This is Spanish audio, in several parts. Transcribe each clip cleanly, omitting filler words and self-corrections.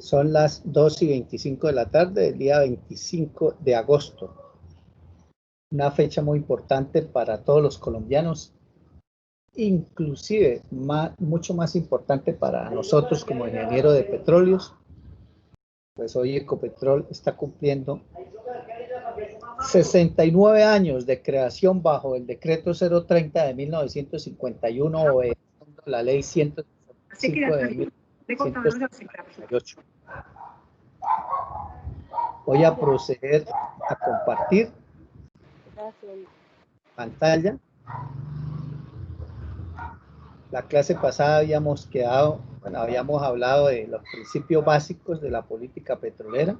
Son las 2:25 de la tarde del día 25 de agosto. Una fecha muy importante para todos los colombianos, inclusive mucho más importante para nosotros como ingeniero de petróleos. Pues hoy Ecopetrol está cumpliendo 69 años de creación bajo el decreto 030 de 1951 o la ley 105 de 1958. Voy a proceder a compartir pantalla. La clase pasada habíamos hablado de los principios básicos de la política petrolera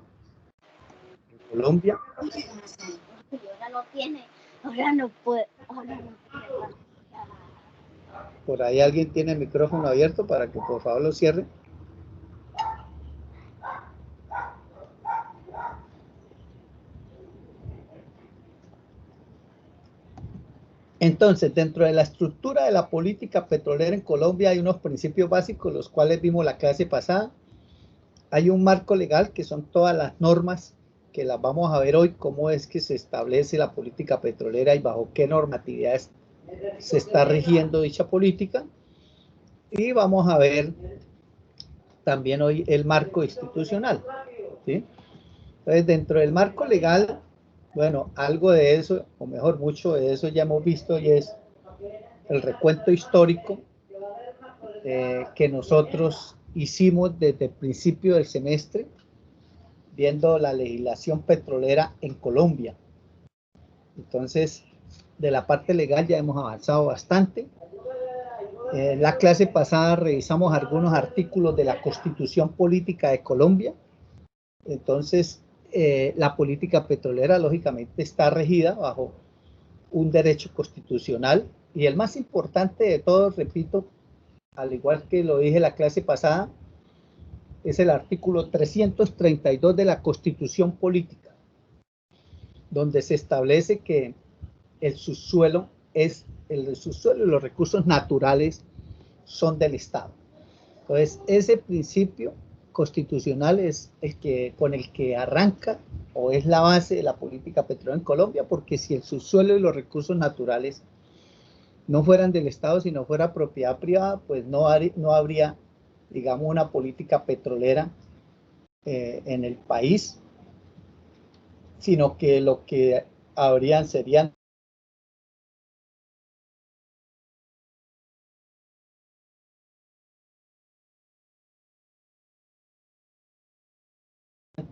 en Colombia. Por ahí alguien tiene el micrófono abierto para que por favor lo cierre. Entonces, dentro de la estructura de la política petrolera en Colombia hay unos principios básicos, los cuales vimos la clase pasada. Hay un marco legal, que son todas las normas, que las vamos a ver hoy, cómo es que se establece la política petrolera y bajo qué normatividades se está rigiendo dicha política. Y vamos a ver también hoy el marco institucional, ¿sí? Entonces, dentro del marco legal, bueno, algo de eso, o mejor, mucho de eso ya hemos visto, y es el recuento histórico que nosotros hicimos desde el principio del semestre, viendo la legislación petrolera en Colombia. Entonces, de la parte legal ya hemos avanzado bastante. En la clase pasada revisamos algunos artículos de la Constitución Política de Colombia. Entonces, la política petrolera, lógicamente, está regida bajo un derecho constitucional, y el más importante de todos, repito, al igual que lo dije la clase pasada, es el artículo 332 de la Constitución Política, donde se establece que el subsuelo y los recursos naturales son del Estado. Entonces, ese principio constitucional es con el que arranca, o es la base de la política petrolera en Colombia, porque si el subsuelo y los recursos naturales no fueran del Estado, sino fuera propiedad privada, pues no habría, digamos, una política petrolera en el país, sino que lo que serían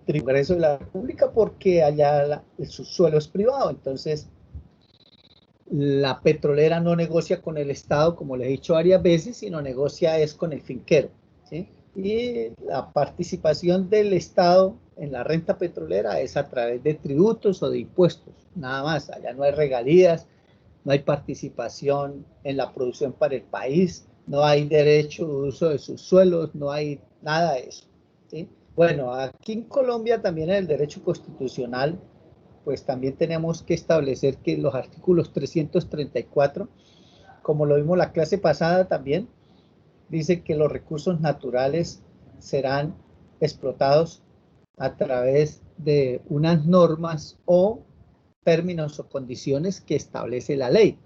el Congreso de la República, porque allá el subsuelo es privado. Entonces, la petrolera no negocia con el Estado, como les he dicho varias veces, sino negocia es con el finquero, ¿sí? Y la participación del Estado en la renta petrolera es a través de tributos o de impuestos, nada más. Allá no hay regalías, no hay participación en la producción para el país, no hay derecho de uso de sus suelos, no hay nada de eso, ¿sí? Bueno, aquí en Colombia también en el derecho constitucional, pues también tenemos que establecer que los artículos 334, como lo vimos la clase pasada también, dice que los recursos naturales serán explotados a través de unas normas o términos o condiciones que establece la ley.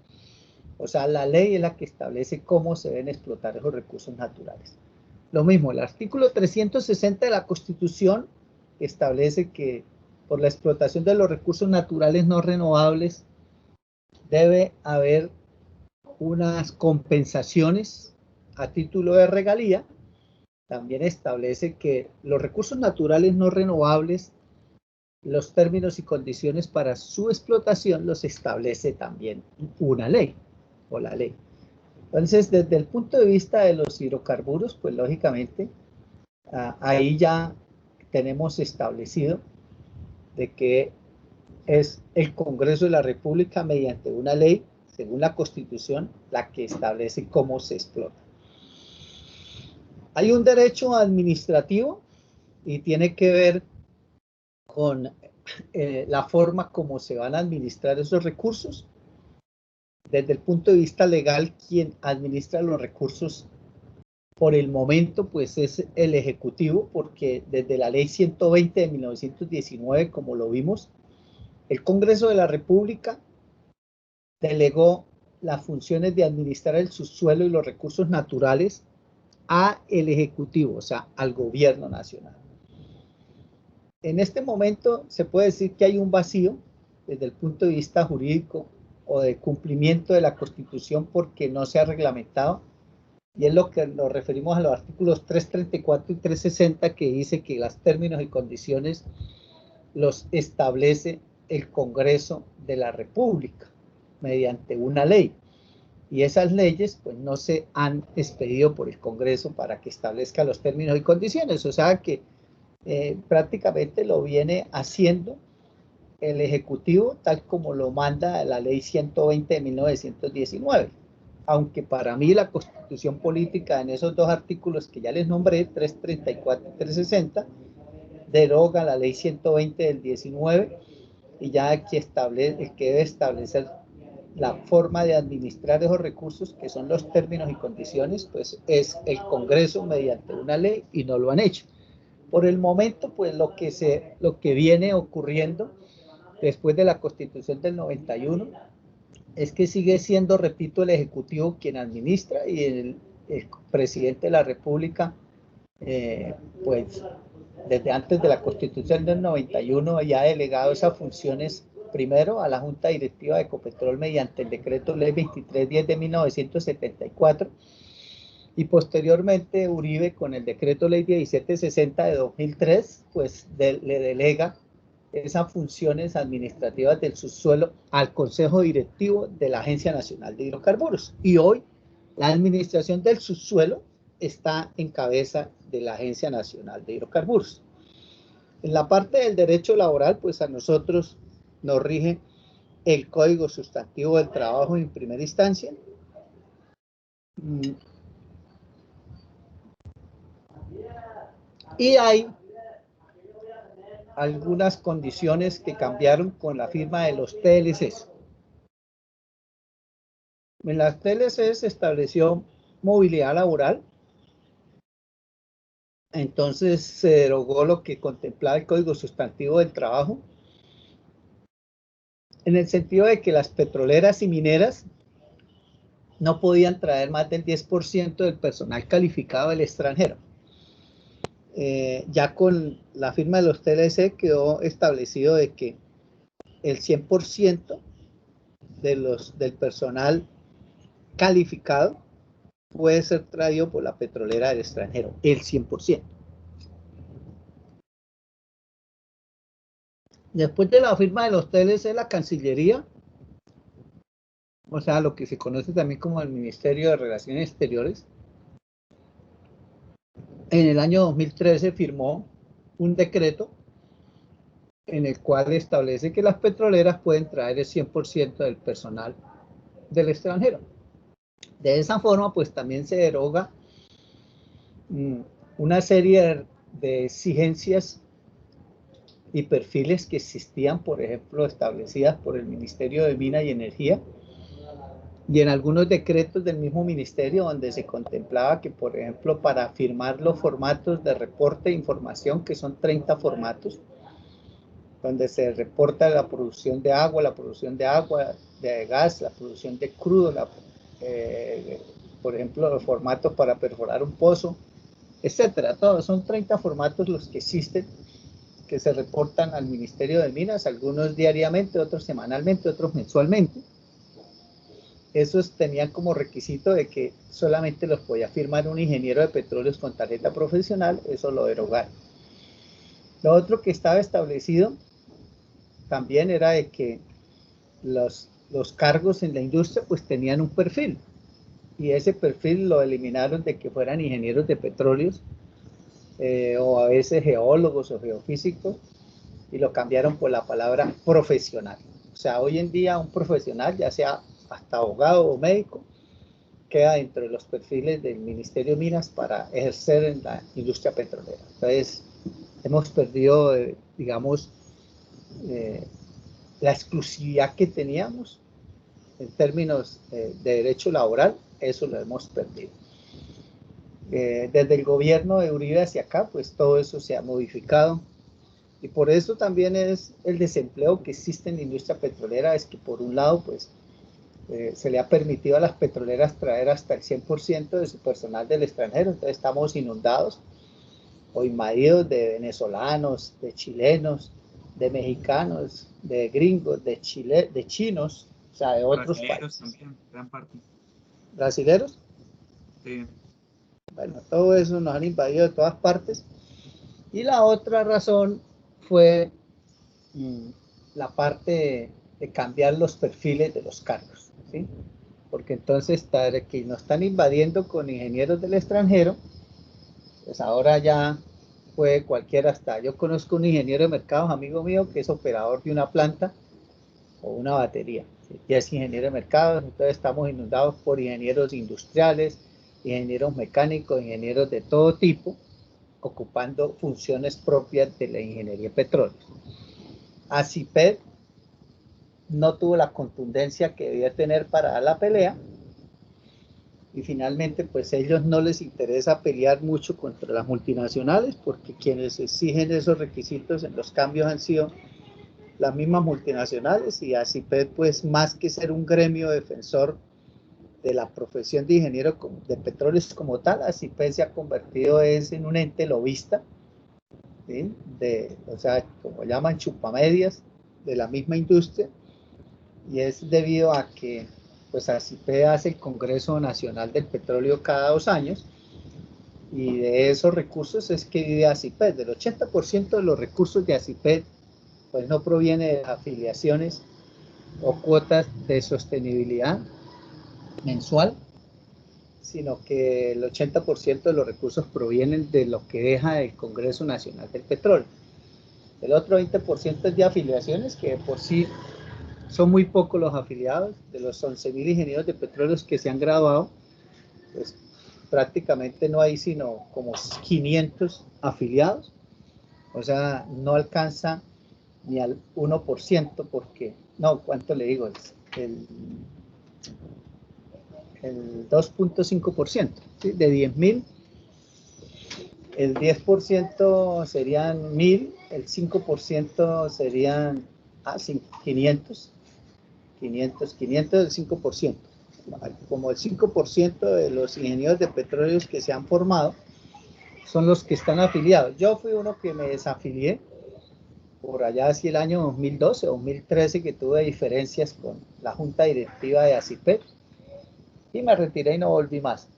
O sea, la ley es la que establece cómo se deben explotar esos recursos naturales. Lo mismo, el artículo 360 de la Constitución establece que por la explotación de los recursos naturales no renovables debe haber unas compensaciones a título de regalía. También establece que los recursos naturales no renovables, los términos y condiciones para su explotación los establece también una ley, o la ley. Entonces, desde el punto de vista de los hidrocarburos, pues lógicamente, ahí ya tenemos establecido de que es el Congreso de la República, mediante una ley, según la Constitución, la que establece cómo se explota. Hay un derecho administrativo y tiene que ver con la forma como se van a administrar esos recursos. Desde el punto de vista legal, quien administra los recursos por el momento, pues es el Ejecutivo, porque desde la Ley 120 de 1919, como lo vimos, el Congreso de la República delegó las funciones de administrar el subsuelo y los recursos naturales a el Ejecutivo, o sea, al Gobierno Nacional. En este momento se puede decir que hay un vacío desde el punto de vista jurídico o de cumplimiento de la Constitución porque no se ha reglamentado, y es lo que nos referimos a los artículos 334 y 360, que dice que los términos y condiciones los establece el Congreso de la República mediante una ley, y esas leyes pues no se han expedido por el Congreso para que establezca los términos y condiciones, o sea que prácticamente lo viene haciendo el Ejecutivo tal como lo manda la Ley 120 de 1919. Aunque para mí la Constitución política en esos dos artículos que ya les nombré, 334 y 360, deroga la Ley 120 del 19 y ya que debe establecer la forma de administrar esos recursos, que son los términos y condiciones, pues es el Congreso mediante una ley, y no lo han hecho. Por el momento, pues lo que viene ocurriendo después de la Constitución del 91 es que sigue siendo, repito, el Ejecutivo quien administra, y el presidente de la República, pues desde antes de la Constitución del 91 ya ha delegado esas funciones primero a la Junta Directiva de Ecopetrol mediante el decreto ley 2310 de 1974, y posteriormente Uribe con el decreto ley 1760 de 2003, pues le delega esas funciones administrativas del subsuelo al Consejo Directivo de la Agencia Nacional de Hidrocarburos. Y hoy la administración del subsuelo está en cabeza de la Agencia Nacional de Hidrocarburos. En la parte del derecho laboral, pues a nosotros nos rige el Código Sustantivo del Trabajo en primera instancia. Y hay algunas condiciones que cambiaron con la firma de los TLCs. En las TLCs se estableció movilidad laboral, entonces se derogó lo que contemplaba el Código Sustantivo del Trabajo, en el sentido de que las petroleras y mineras no podían traer más del 10% del personal calificado del extranjero. Ya con la firma de los TLC quedó establecido de que el 100% del personal calificado puede ser traído por la petrolera del extranjero, el 100%. Después de la firma de los TLC, la Cancillería, o sea, lo que se conoce también como el Ministerio de Relaciones Exteriores, en el año 2013 firmó un decreto en el cual establece que las petroleras pueden traer el 100% del personal del extranjero. De esa forma, pues también se deroga una serie de exigencias y perfiles que existían, por ejemplo, establecidas por el Ministerio de Minas y Energía, y en algunos decretos del mismo ministerio, donde se contemplaba que, por ejemplo, para firmar los formatos de reporte de información, que son 30 formatos, donde se reporta la producción de agua, de gas, la producción de crudo, por ejemplo, los formatos para perforar un pozo, etcétera. Todos son 30 formatos los que existen, que se reportan al Ministerio de Minas, algunos diariamente, otros semanalmente, otros mensualmente. Esos tenían como requisito de que solamente los podía firmar un ingeniero de petróleos con tarjeta profesional, eso lo derogaron. Lo otro que estaba establecido también era de que los cargos en la industria pues tenían un perfil, y ese perfil lo eliminaron de que fueran ingenieros de petróleos o a veces geólogos o geofísicos, y lo cambiaron por la palabra profesional. O sea, hoy en día un profesional, ya sea hasta abogado o médico, queda dentro de los perfiles del Ministerio de Minas para ejercer en la industria petrolera. Entonces, hemos perdido, digamos, la exclusividad que teníamos en términos de derecho laboral, eso lo hemos perdido. Desde el gobierno de Uribe hacia acá, pues todo eso se ha modificado. Y por eso también es el desempleo que existe en la industria petrolera, es que por un lado, pues se le ha permitido a las petroleras traer hasta el 100% de su personal del extranjero, entonces estamos inundados o invadidos de venezolanos, de chilenos, de mexicanos, de gringos, de chinos, o sea, de otros Brasileros países. también, gran parte. ¿Brasileros? Sí. Bueno, todo eso nos han invadido de todas partes. Y la otra razón fue la parte de cambiar los perfiles de los cargos, ¿sí? Porque entonces que nos están invadiendo con ingenieros del extranjero, pues ahora ya puede cualquiera hasta. Yo conozco un ingeniero de mercados, amigo mío, que es operador de una planta o una batería, ¿sí? Ya es ingeniero de mercados, entonces estamos inundados por ingenieros industriales, ingenieros mecánicos, ingenieros de todo tipo, ocupando funciones propias de la ingeniería petróleo. ACIPED no tuvo la contundencia que debía tener para dar la pelea, y finalmente pues a ellos no les interesa pelear mucho contra las multinacionales, porque quienes exigen esos requisitos en los cambios han sido las mismas multinacionales, y ACIPED pues más que ser un gremio defensor de la profesión de ingeniero de petróleos como tal, ACIPED se ha convertido en un ente lobista, ¿sí? O sea, como llaman chupamedias de la misma industria, y es debido a que pues ACIPED hace el Congreso Nacional del Petróleo cada 2 años, y de esos recursos es que vive ACIPED. Del 80% de los recursos de ACIPED pues no proviene de afiliaciones o cuotas de sostenibilidad mensual, sino que el 80% de los recursos provienen de lo que deja el Congreso Nacional del Petróleo. El otro 20% es de afiliaciones, que por sí son muy pocos los afiliados. De los 11.000 ingenieros de petróleos que se han graduado, pues prácticamente no hay sino como 500 afiliados, o sea, no alcanza ni al 1%, porque, no, ¿cuánto le digo? El 2.5%, ¿sí? De 10.000, el 10% serían 1.000, el 5% serían 500, 500, el 5%. Como el 5% de los ingenieros de petróleos que se han formado son los que están afiliados. Yo fui uno que me desafilié por allá hacia el año 2012 o 2013, que tuve diferencias con la junta directiva de ACIPED, y me retiré y no volví más.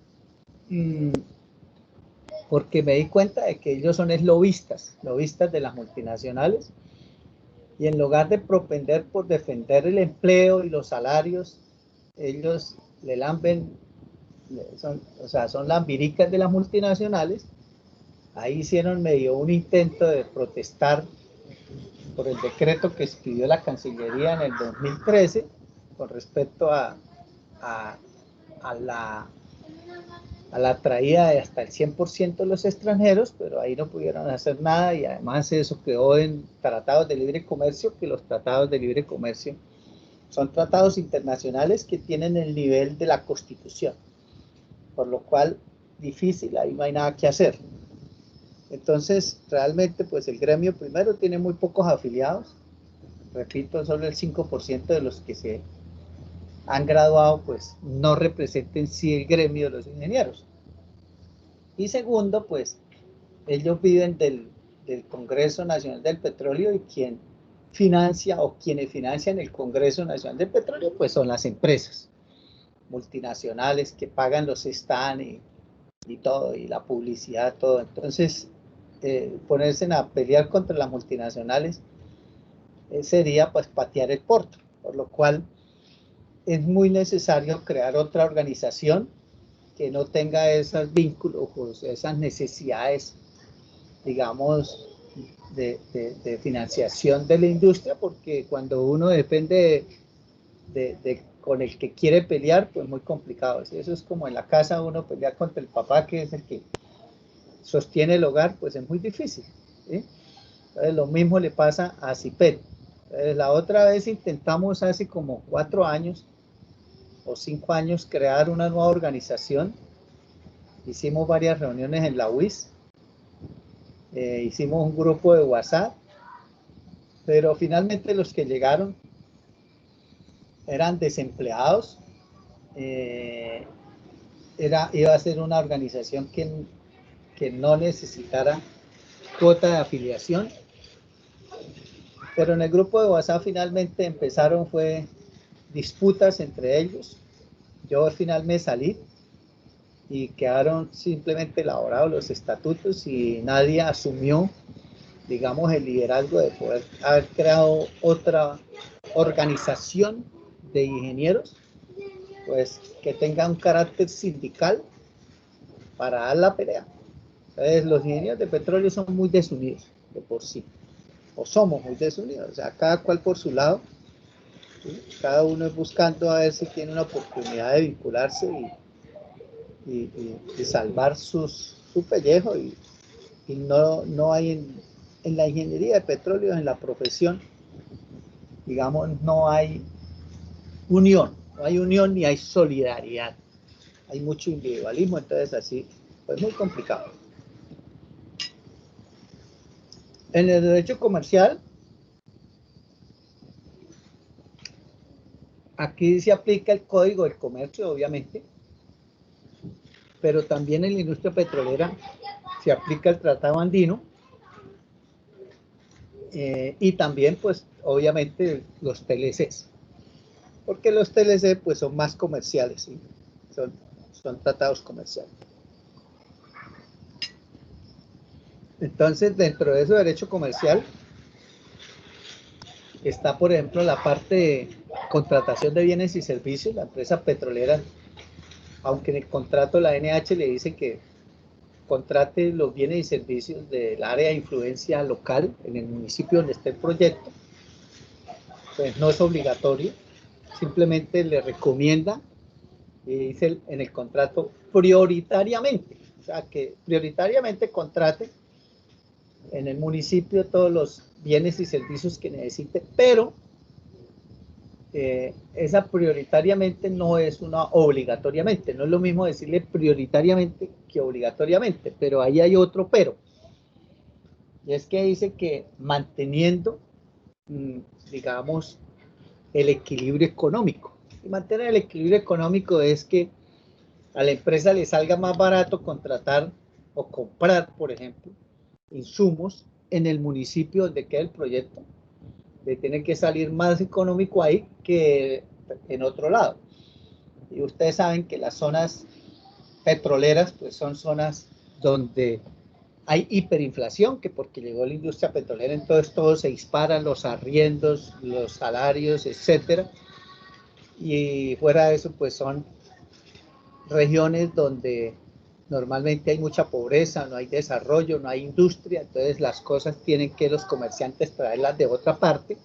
Porque me di cuenta de que ellos son lobistas de las multinacionales, y en lugar de propender por defender el empleo y los salarios, ellos le lamben, son lambiricas de las multinacionales. Ahí hicieron medio un intento de protestar por el decreto que expidió la Cancillería en el 2013 con respecto a la traída de hasta el 100% de los extranjeros, pero ahí no pudieron hacer nada, y además eso quedó en tratados de libre comercio, que los tratados de libre comercio son tratados internacionales que tienen el nivel de la Constitución, por lo cual difícil, ahí no hay nada que hacer. Entonces, realmente, pues el gremio primero tiene muy pocos afiliados, repito, solo el 5% de los que se han graduado, pues no representen sí el gremio de los ingenieros. Y segundo, pues ellos viven del Congreso Nacional del Petróleo, y quien financia o quienes financian el Congreso Nacional del Petróleo, pues son las empresas multinacionales que pagan los stands y todo, y la publicidad, todo. Entonces, ponerse a pelear contra las multinacionales sería pues patear el porto, por lo cual es muy necesario crear otra organización que no tenga esos vínculos, esas necesidades, digamos, de financiación de la industria, porque cuando uno depende con el que quiere pelear, pues muy complicado. Eso es como en la casa uno pelear contra el papá, que es el que sostiene el hogar, pues es muy difícil, ¿sí? Entonces, lo mismo le pasa a CIPED. Entonces, la otra vez intentamos hace como 4 años o 5 años crear una nueva organización hicimos varias reuniones en la UIS, hicimos un grupo de WhatsApp, pero finalmente los que llegaron eran desempleados, iba a ser una organización que no necesitara cuota de afiliación, pero en el grupo de WhatsApp finalmente empezaron fue disputas entre ellos. Yo al final me salí y quedaron simplemente elaborados los estatutos y nadie asumió, digamos, el liderazgo de poder haber creado otra organización de ingenieros, pues que tenga un carácter sindical para dar la pelea. Entonces, los ingenieros de petróleo son muy desunidos de por sí, o somos muy desunidos, o sea, cada cual por su lado, ¿sí? Cada uno es buscando a ver si tiene una oportunidad de vincularse y salvar su pellejo, y no hay en la ingeniería de petróleo, en la profesión, digamos, no hay unión ni hay solidaridad, hay mucho individualismo, entonces así, pues muy complicado. En el derecho comercial, aquí se aplica el Código del Comercio, obviamente, pero también en la industria petrolera se aplica el Tratado Andino, y también, pues, obviamente, los TLCs, porque los TLC, pues, son más comerciales, ¿sí? Son tratados comerciales. Entonces, dentro de ese derecho comercial está, por ejemplo, la parte de contratación de bienes y servicios. La empresa petrolera, aunque en el contrato la NH le dice que contrate los bienes y servicios del área de influencia local en el municipio donde esté el proyecto, pues no es obligatorio, simplemente le recomienda, y dice en el contrato, prioritariamente, o sea, que prioritariamente contrate en el municipio todos los bienes y servicios que necesite, pero esa prioritariamente no es una obligatoriamente, no es lo mismo decirle prioritariamente que obligatoriamente, pero ahí hay otro pero, y es que dice que manteniendo, digamos, el equilibrio económico. Y mantener el equilibrio económico es que a la empresa le salga más barato contratar o comprar, por ejemplo, insumos en el municipio donde queda el proyecto. Le tiene que salir más económico ahí que en otro lado. Y ustedes saben que las zonas petroleras, pues son zonas donde hay hiperinflación, que porque llegó la industria petrolera, entonces todo se dispara, los arriendos, los salarios, etcétera. Y fuera de eso, pues son regiones donde normalmente hay mucha pobreza, no hay desarrollo, no hay industria, entonces las cosas tienen que los comerciantes traerlas de otra parte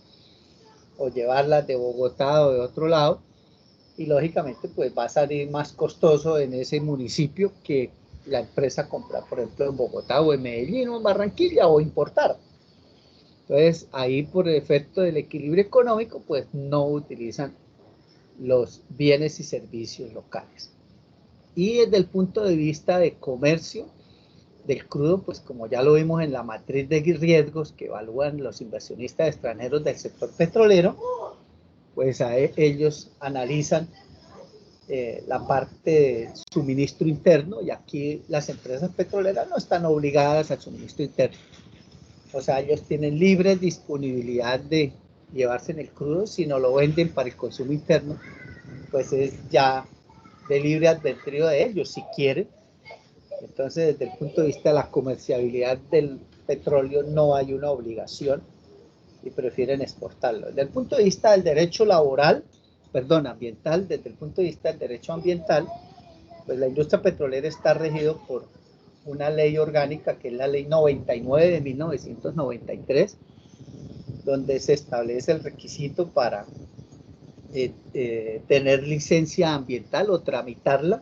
o llevarlas de Bogotá o de otro lado, y lógicamente pues va a salir más costoso en ese municipio que la empresa comprar, por ejemplo, en Bogotá o en Medellín o en Barranquilla, o importar. Entonces ahí, por efecto del equilibrio económico, pues no utilizan los bienes y servicios locales. Y desde el punto de vista de comercio del crudo, pues como ya lo vimos en la matriz de riesgos que evalúan los inversionistas extranjeros del sector petrolero, pues ellos analizan la parte de suministro interno, y aquí las empresas petroleras no están obligadas al suministro interno. O sea, ellos tienen libre disponibilidad de llevarse en el crudo, si no lo venden para el consumo interno, pues es ya de libre albedrío de ellos, si quieren. Entonces, desde el punto de vista de la comerciabilidad del petróleo, no hay una obligación y prefieren exportarlo. Desde el punto de vista del derecho laboral, ambiental, desde el punto de vista del derecho ambiental, pues la industria petrolera está regido por una ley orgánica que es la ley 99 de 1993, donde se establece el requisito para tener licencia ambiental o tramitarla,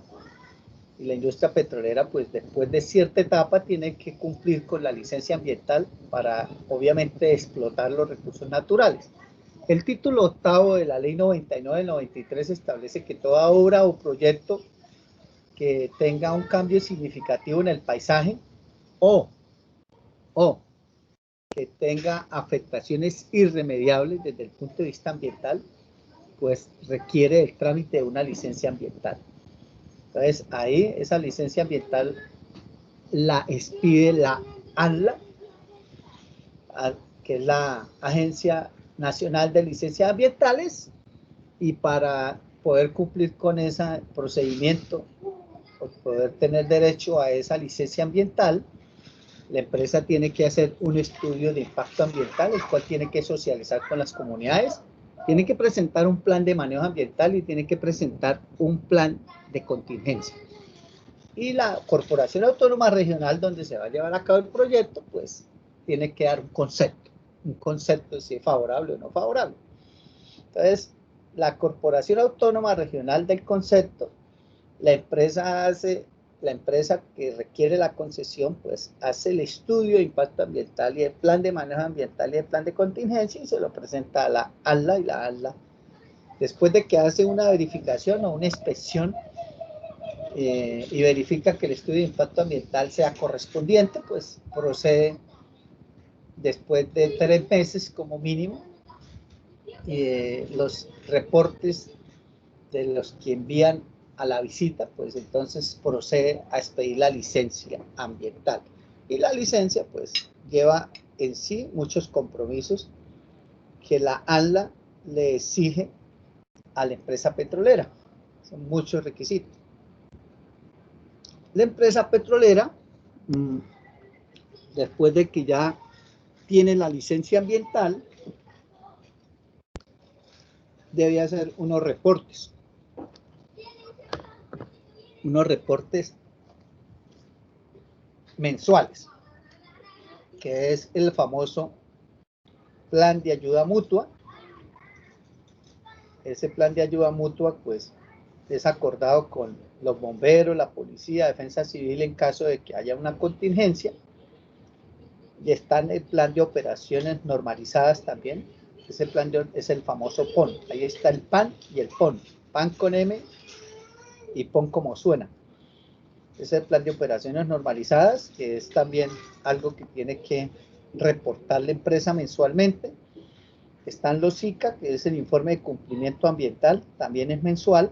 y la industria petrolera, pues después de cierta etapa, tiene que cumplir con la licencia ambiental para, obviamente, explotar los recursos naturales. El título octavo de la ley 99 del 93 establece que toda obra o proyecto que tenga un cambio significativo en el paisaje o que tenga afectaciones irremediables desde el punto de vista ambiental, pues requiere el trámite de una licencia ambiental. Entonces, ahí esa licencia ambiental la expide la ANLA, que es la Agencia Nacional de Licencias Ambientales, y para poder cumplir con ese procedimiento, por poder tener derecho a esa licencia ambiental, la empresa tiene que hacer un estudio de impacto ambiental, el cual tiene que socializar con las comunidades, tiene que presentar un plan de manejo ambiental y tiene que presentar un plan de contingencia. Y la Corporación Autónoma Regional, donde se va a llevar a cabo el proyecto, pues tiene que dar un concepto de si es favorable o no favorable. Entonces, la Corporación Autónoma Regional del concepto, la empresa que requiere la concesión, pues hace el estudio de impacto ambiental y el plan de manejo ambiental y el plan de contingencia y se lo presenta a la ANLA, y la ANLA, después de que hace una verificación o una inspección y verifica que el estudio de impacto ambiental sea correspondiente, pues procede después de 3 meses como mínimo los reportes de los que envían a la visita, pues entonces procede a expedir la licencia ambiental. Y la licencia pues lleva en sí muchos compromisos que la ANLA le exige a la empresa petrolera. Son muchos requisitos. La empresa petrolera, después de que ya tiene la licencia ambiental, debe hacer unos reportes mensuales, que es el famoso plan de ayuda mutua. Ese plan de ayuda mutua pues es acordado con los bomberos, la policía, defensa civil en caso de que haya una contingencia, y está en el plan de operaciones normalizadas también. Ese plan es el famoso PON. Ahí está el PAN y el PON. PAN con M y PON como suena. Es el plan de operaciones normalizadas, que es también algo que tiene que reportar la empresa mensualmente. Están los ICA, que es el informe de cumplimiento ambiental, también es mensual.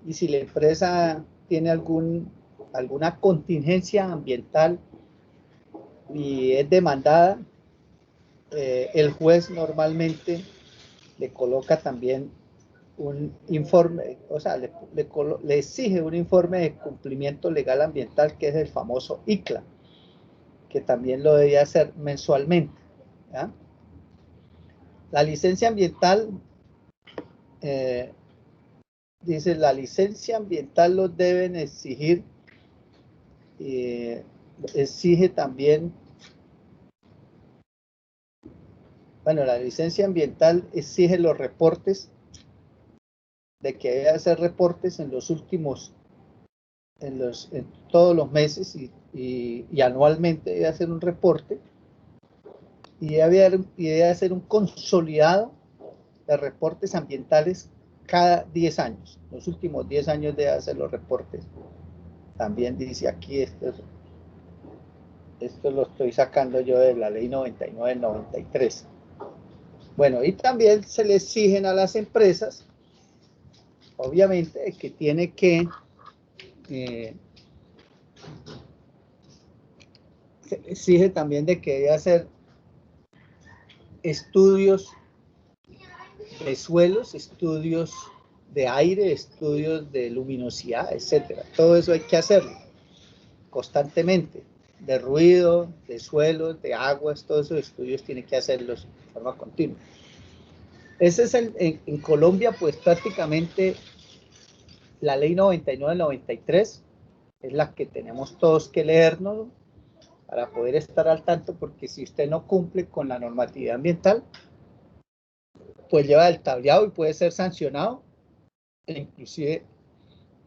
Y si la empresa tiene alguna contingencia ambiental y es demandada, el juez normalmente le coloca también un informe, o sea, le exige un informe de cumplimiento legal ambiental, que es el famoso ICLA, que también lo debe hacer mensualmente, ¿ya? La licencia ambiental, dice, la licencia ambiental lo deben exigir, exige también, bueno, la licencia ambiental exige los reportes, de que debe hacer reportes en los últimos, en todos los meses y anualmente debe hacer un reporte, y debe hacer un consolidado de reportes ambientales cada 10 años. Los últimos 10 años debe hacer los reportes. También dice aquí, esto lo estoy sacando yo de la ley 99/93. Bueno, y también se le exigen a las empresas, obviamente, que tiene que se exige también de que debe hacer estudios de suelos, estudios de aire, estudios de luminosidad, etcétera. Todo eso hay que hacerlo constantemente, de ruido, de suelos, de aguas, todos esos estudios tienen que hacerlos de forma continua. Ese es en Colombia, pues prácticamente la ley 99/93 es la que tenemos todos que leernos para poder estar al tanto, porque si usted no cumple con la normatividad ambiental, pues lleva el tableado y puede ser sancionado, e inclusive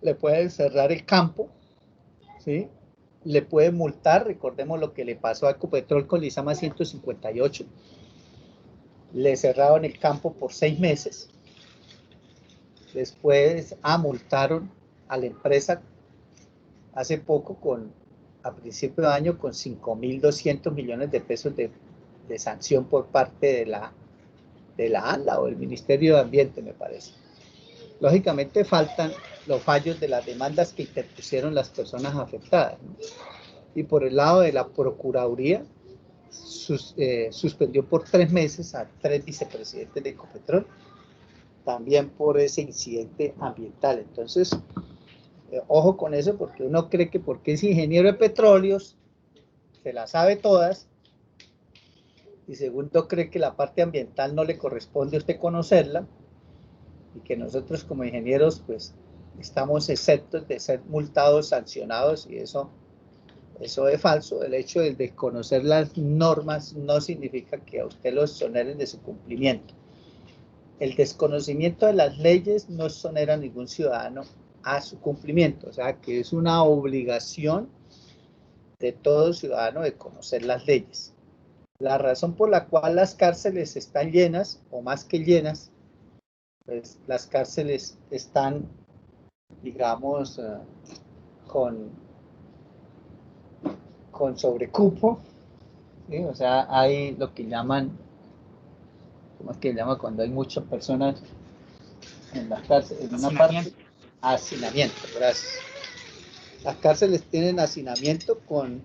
le pueden cerrar el campo, ¿sí? Le pueden multar. Recordemos lo que le pasó a Ecopetrol con Lizama 158. Le cerraron el campo por 6 meses. Después multaron a la empresa hace poco a principio de año con 5.200 millones de pesos de sanción por parte de la ANLA o el Ministerio de Ambiente, me parece. Lógicamente faltan los fallos de las demandas que interpusieron las personas afectadas, ¿no? Y por el lado de la Procuraduría, suspendió por 3 meses a 3 vicepresidentes de Ecopetrol, también por ese incidente ambiental. Entonces, ojo con eso, porque uno cree que porque es ingeniero de petróleos, se la sabe todas, y segundo, cree que la parte ambiental no le corresponde a usted conocerla, y que nosotros como ingenieros, pues, estamos exentos de ser multados, sancionados, y eso es falso. El hecho de desconocer las normas no significa que a usted lo exoneren de su cumplimiento. El desconocimiento de las leyes no exonera a ningún ciudadano a su cumplimiento, o sea que es una obligación de todo ciudadano de conocer las leyes. La razón por la cual las cárceles están llenas, o más que llenas, pues las cárceles están, digamos, con sobrecupo, ¿sí? O sea, hay lo que llaman, ¿cómo es que llama cuando hay muchas personas en las cárceles? En una parte, hacinamiento, gracias. Las cárceles tienen hacinamiento con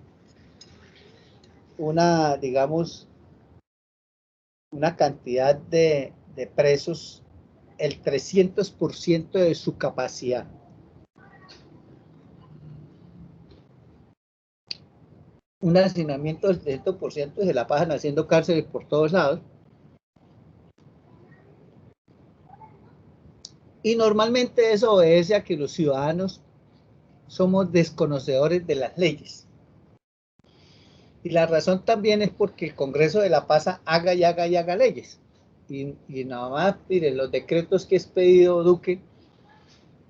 una, digamos, una cantidad de presos, el 300% de su capacidad. Un hacinamiento del 300% y se la pasan haciendo cárceles por todos lados. Y normalmente eso obedece a que los ciudadanos somos desconocedores de las leyes. Y la razón también es porque el Congreso de la Paz haga y haga y haga leyes. Y nada más, miren, los decretos que ha expedido Duque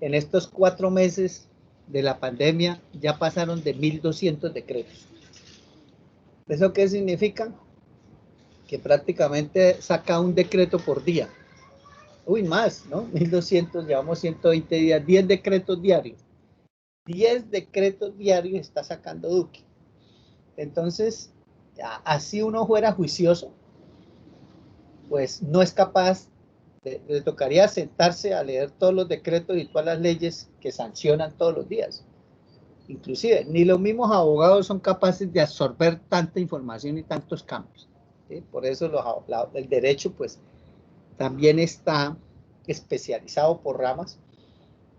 en estos 4 meses de la pandemia ya pasaron de 1.200 decretos. ¿Eso qué significa? Que prácticamente saca un decreto por día. Uy, más, ¿no? 1.200, llevamos 120 días, 10 decretos diarios. 10 decretos diarios está sacando Duque. Entonces, así uno fuera juicioso, pues no es capaz, le tocaría sentarse a leer todos los decretos y todas las leyes que sancionan todos los días. Inclusive, ni los mismos abogados son capaces de absorber tanta información y tantos cambios, ¿sí? Por eso el derecho, pues, también está especializado por ramas,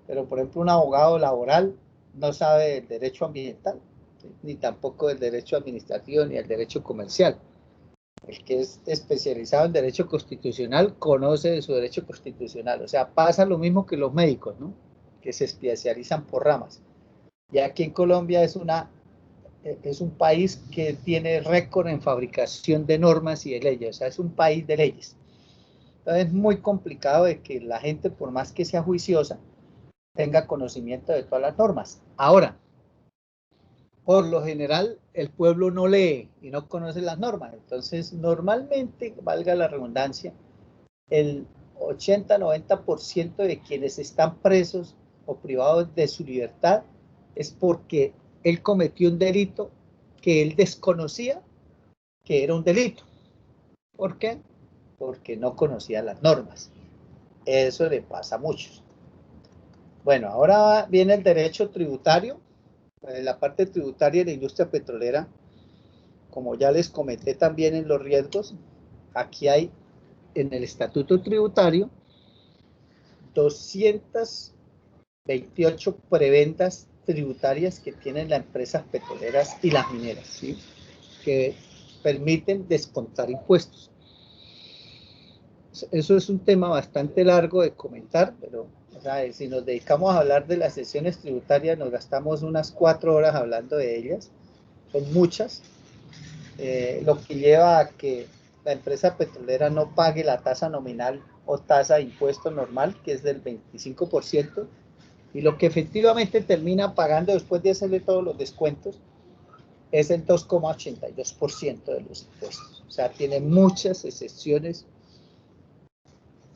pero por ejemplo un abogado laboral no sabe del derecho ambiental, ¿sí? Ni tampoco del derecho administrativo ni del derecho comercial. El que es especializado en derecho constitucional conoce de su derecho constitucional. O sea, pasa lo mismo que los médicos, ¿no? Que se especializan por ramas. Y aquí en Colombia es un país que tiene récord en fabricación de normas y de leyes. O sea, es un país de leyes. Entonces es muy complicado de que la gente, por más que sea juiciosa, tenga conocimiento de todas las normas. Ahora, por lo general, el pueblo no lee y no conoce las normas. Entonces, normalmente, valga la redundancia, el 80-90% de quienes están presos o privados de su libertad es porque él cometió un delito que él desconocía que era un delito. ¿Por qué? Porque no conocía las normas. Eso le pasa a muchos. Bueno, ahora viene el derecho tributario. La parte tributaria de la industria petrolera, como ya les comenté también en los riesgos, aquí hay en el estatuto tributario 228 prebendas tributarias que tienen las empresas petroleras y las mineras, ¿sí? Que permiten descontar impuestos. Eso es un tema bastante largo de comentar, pero o sea, si nos dedicamos a hablar de las sesiones tributarias, nos gastamos unas 4 horas hablando de ellas. Son muchas, lo que lleva a que la empresa petrolera no pague la tasa nominal o tasa de impuesto normal, que es del 25%, y lo que efectivamente termina pagando después de hacerle todos los descuentos es el 2,82% de los impuestos. O sea, tiene muchas excepciones,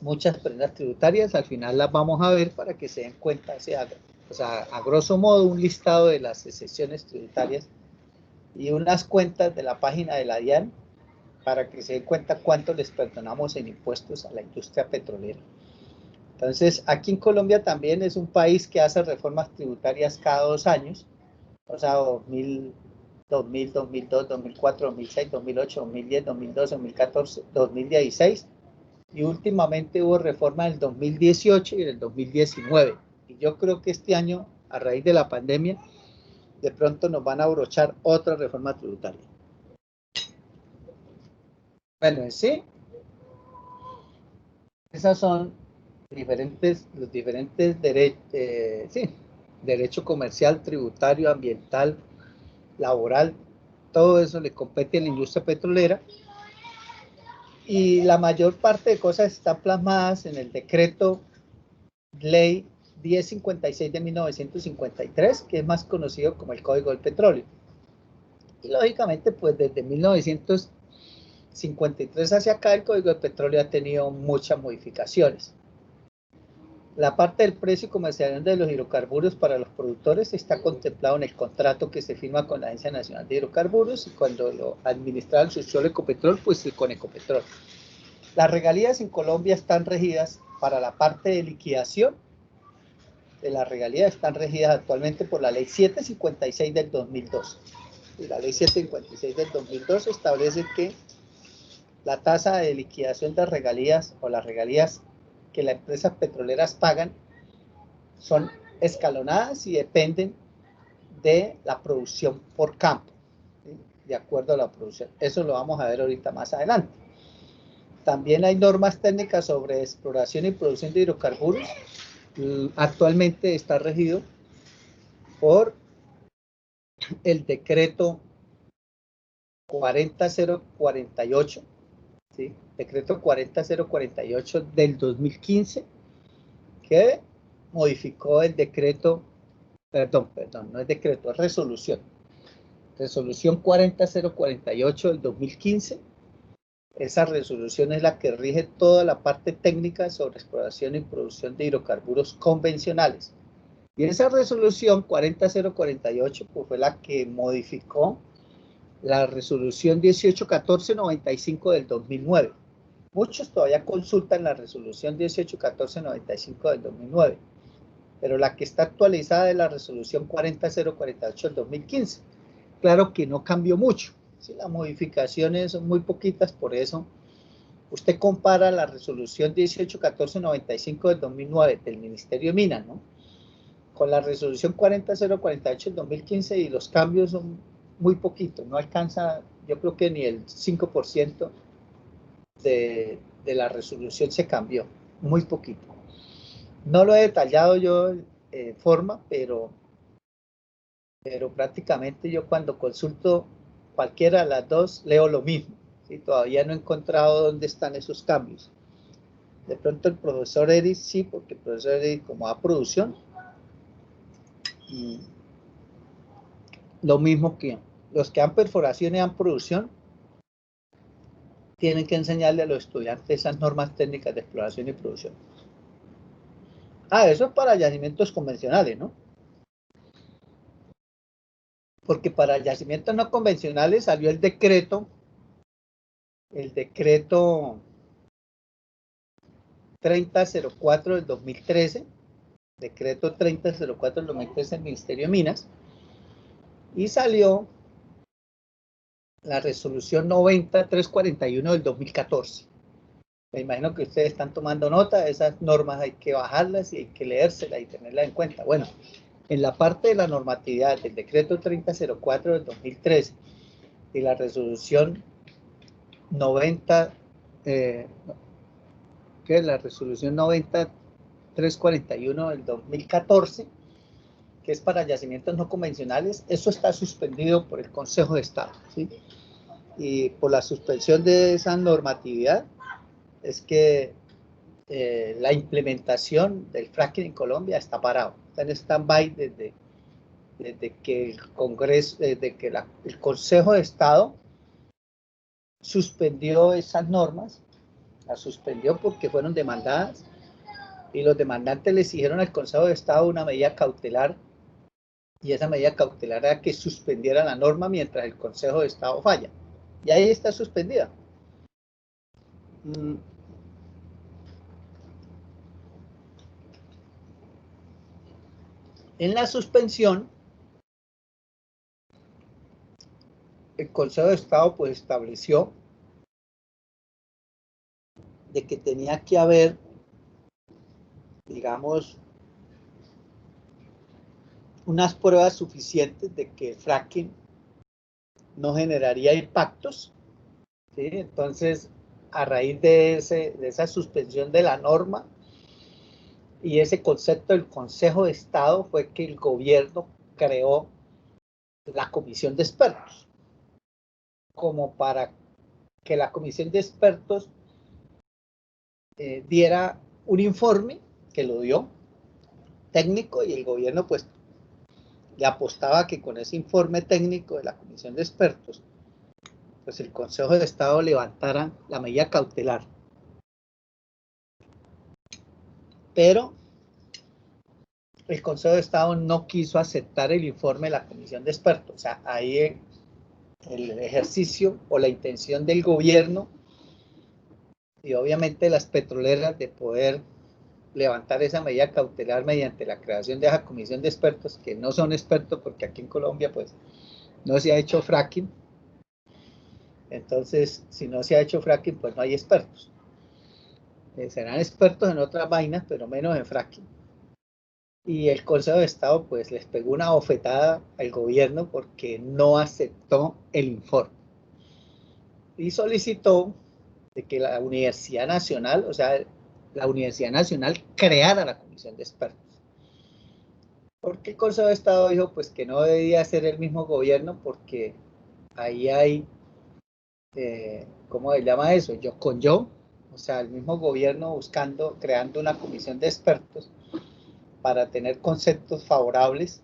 muchas prendas tributarias. Al final las vamos a ver para que se den cuenta, se hagan. o sea, a grosso modo, un listado de las exenciones tributarias y unas cuentas de la página de la DIAN para que se den cuenta cuánto les perdonamos en impuestos a la industria petrolera. Entonces, aquí en Colombia también es un país que hace reformas tributarias cada 2 años, o sea, 2000, 2002, 2004, 2006, 2008, 2010, 2012, 2014, 2016, y últimamente hubo reforma en el 2018 y en el 2019. Y yo creo que este año, a raíz de la pandemia, de pronto nos van a abrochar otra reforma tributaria. Bueno, sí, esas son los diferentes derecho comercial, tributario, ambiental, laboral, todo eso le compete a la industria petrolera. Y la mayor parte de cosas están plasmadas en el decreto ley 1056 de 1953, que es más conocido como el Código del Petróleo. Y lógicamente, pues desde 1953 hacia acá, el Código del Petróleo ha tenido muchas modificaciones. La parte del precio y comercialización de los hidrocarburos para los productores está contemplado en el contrato que se firma con la Agencia Nacional de Hidrocarburos, y cuando lo administra el subsuelo Ecopetrol, pues con Ecopetrol. Las regalías en Colombia están regidas para la parte de liquidación de las regalías, están regidas actualmente por la ley 756 del 2002. Y la ley 756 del 2002 establece que la tasa de liquidación de regalías o las regalías que las empresas petroleras pagan son escalonadas y dependen de la producción por campo, ¿sí? De acuerdo a la producción. Eso lo vamos a ver ahorita más adelante. También hay normas técnicas sobre exploración y producción de hidrocarburos. Actualmente está regido por el decreto 40048, ¿sí? Decreto 40048 del 2015, que modificó el decreto, perdón, no es decreto, es resolución 40048 del 2015. Esa resolución es la que rige toda la parte técnica sobre exploración y producción de hidrocarburos convencionales. Y esa resolución 40048 pues, fue la que modificó la resolución 181495 del 2009. Muchos todavía consultan la resolución 181495 del 2009, pero la que está actualizada es la resolución 40048 del 2015. Claro que no cambió mucho, ¿sí? Las modificaciones son muy poquitas, por eso usted compara la resolución 181495 del 2009 del Ministerio de Minas, ¿no?, con la resolución 40048 del 2015, y los cambios son muy poquitos, no alcanza, yo creo que ni el 5% de la resolución se cambió, muy poquito. No lo he detallado yo en forma, pero prácticamente yo cuando consulto cualquiera de las dos leo lo mismo, ¿sí? Todavía no he encontrado dónde están esos cambios. De pronto el profesor Eric sí, porque el profesor Eric como da producción, y lo mismo que los que dan perforación y dan producción, tienen que enseñarle a los estudiantes esas normas técnicas de exploración y producción. Eso es para yacimientos convencionales, ¿no? Porque para yacimientos no convencionales salió el decreto 3004 del 2013, decreto 3004 del 2013 del Ministerio de Minas, y salió la resolución 90341 del 2014. Me imagino que ustedes están tomando nota de esas normas, hay que bajarlas y hay que leérselas y tenerlas en cuenta. Bueno, en la parte de la normatividad del decreto 3004 del 2013 y la resolución 90, que es la resolución 90341 del 2014, que es para yacimientos no convencionales, eso está suspendido por el Consejo de Estado, ¿sí? Y por la suspensión de esa normatividad es que la implementación del fracking en Colombia está parado, está en stand-by desde que el Congreso, desde que el Consejo de Estado suspendió esas normas, las suspendió porque fueron demandadas, y los demandantes le exigieron al Consejo de Estado una medida cautelar, y esa medida cautelar era que suspendiera la norma mientras el Consejo de Estado falla. Y ahí está suspendida. En la suspensión, el Consejo de Estado pues estableció de que tenía que haber, digamos, unas pruebas suficientes de que el fracking no generaría impactos, ¿sí? Entonces, a raíz de esa suspensión de la norma y ese concepto del Consejo de Estado fue que el gobierno creó la comisión de expertos, como para que la comisión de expertos diera un informe, que lo dio, técnico, y el gobierno pues le apostaba que con ese informe técnico de la comisión de expertos, pues el Consejo de Estado levantara la medida cautelar. Pero el Consejo de Estado no quiso aceptar el informe de la comisión de expertos. O sea, ahí el ejercicio o la intención del gobierno y obviamente las petroleras de poder levantar esa medida cautelar mediante la creación de esa comisión de expertos, que no son expertos porque aquí en Colombia pues no se ha hecho fracking. Entonces, si no se ha hecho fracking, pues no hay expertos. Serán expertos en otras vainas, pero menos en fracking. Y el Consejo de Estado pues les pegó una bofetada al gobierno porque no aceptó el informe. Y solicitó de que la Universidad Nacional, o sea, la Universidad Nacional creara la comisión de expertos. Porque el Consejo de Estado dijo pues que no debía ser el mismo gobierno porque ahí hay, ¿cómo se llama eso? Yo con yo, o sea, el mismo gobierno buscando, creando una comisión de expertos para tener conceptos favorables,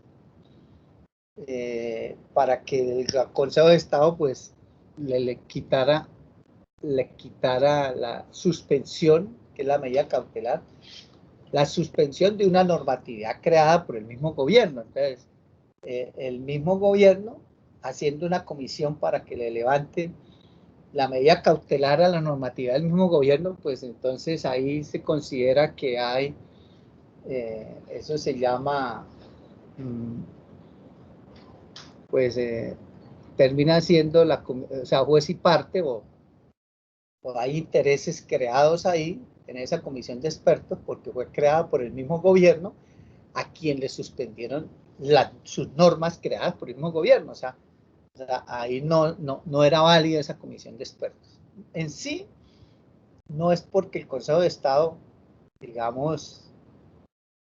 para que el Consejo de Estado pues le quitara la suspensión, que es la medida cautelar, la suspensión de una normatividad creada por el mismo gobierno. Entonces, el mismo gobierno haciendo una comisión para que le levanten la medida cautelar a la normatividad del mismo gobierno, pues entonces ahí se considera que hay, eso se llama, pues termina siendo o sea, juez y parte, o hay intereses creados ahí en esa comisión de expertos porque fue creada por el mismo gobierno a quien le suspendieron sus normas creadas por el mismo gobierno. O sea ahí no era válida esa comisión de expertos. En sí, no es porque el Consejo de Estado, digamos,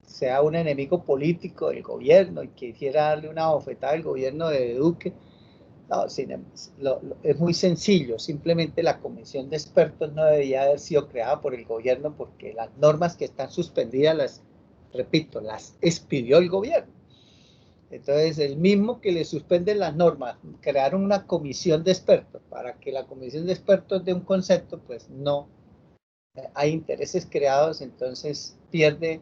sea un enemigo político del gobierno y quisiera darle una bofetada al gobierno de Duque. No, es muy sencillo. Simplemente la comisión de expertos no debería haber sido creada por el gobierno porque las normas que están suspendidas, repito, las expidió el gobierno. Entonces, el mismo que le suspende las normas, crearon una comisión de expertos para que la comisión de expertos dé un concepto, pues no, hay intereses creados, entonces pierde,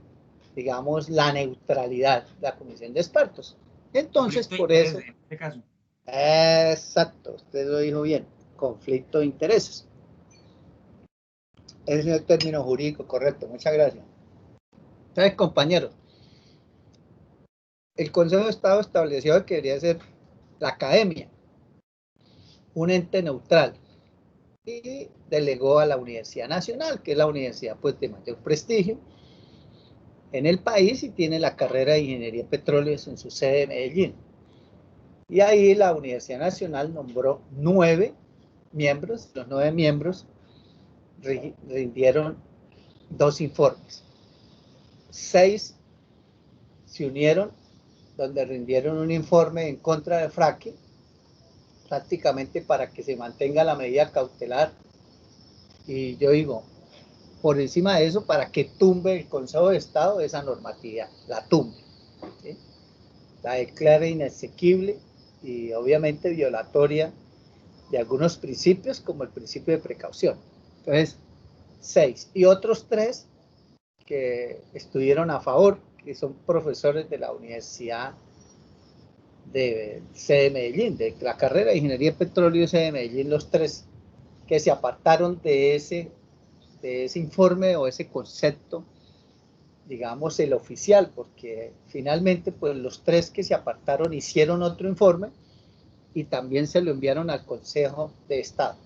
digamos, la neutralidad de la comisión de expertos. Entonces, por eso, en este caso. Exacto, usted lo dijo bien, conflicto de intereses. Ese es el término jurídico correcto, muchas gracias. Entonces, compañeros, el Consejo de Estado estableció que debería ser la academia, un ente neutral, y delegó a la Universidad Nacional, que es la universidad pues, de mayor prestigio en el país y tiene la carrera de Ingeniería de Petróleos en su sede de Medellín. Y ahí la Universidad Nacional nombró 9 miembros. Los 9 miembros rindieron 2 informes. 6 se unieron, donde rindieron un informe en contra de fracking, prácticamente para que se mantenga la medida cautelar. Y yo digo, por encima de eso, para que tumbe el Consejo de Estado esa normatividad, la tumbe, ¿sí? La declare inexequible y obviamente violatoria de algunos principios, como el principio de precaución. Entonces, 6. Y otros 3 que estuvieron a favor, que son profesores de la Universidad de sede Medellín, de la carrera de Ingeniería de Petróleo de sede Medellín, los tres que se apartaron de ese informe o ese concepto, digamos, el oficial, porque finalmente, pues los tres que se apartaron hicieron otro informe y también se lo enviaron al Consejo de Estado.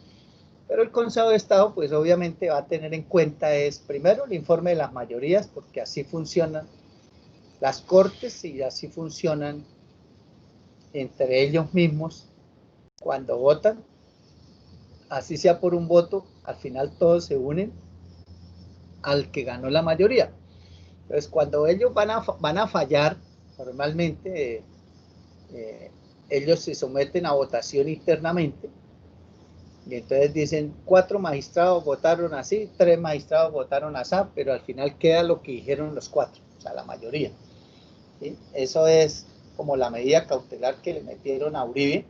Pero el Consejo de Estado, pues obviamente va a tener en cuenta primero el informe de las mayorías, porque así funcionan las cortes y así funcionan entre ellos mismos cuando votan, así sea por un voto, al final todos se unen al que ganó la mayoría. Entonces, cuando ellos van a fallar, normalmente ellos se someten a votación internamente, y entonces dicen 4 magistrados votaron así, 3 magistrados votaron así, pero al final queda lo que dijeron los 4, o sea, la mayoría. ¿Sí? Eso es como la medida cautelar que le metieron a Uribe.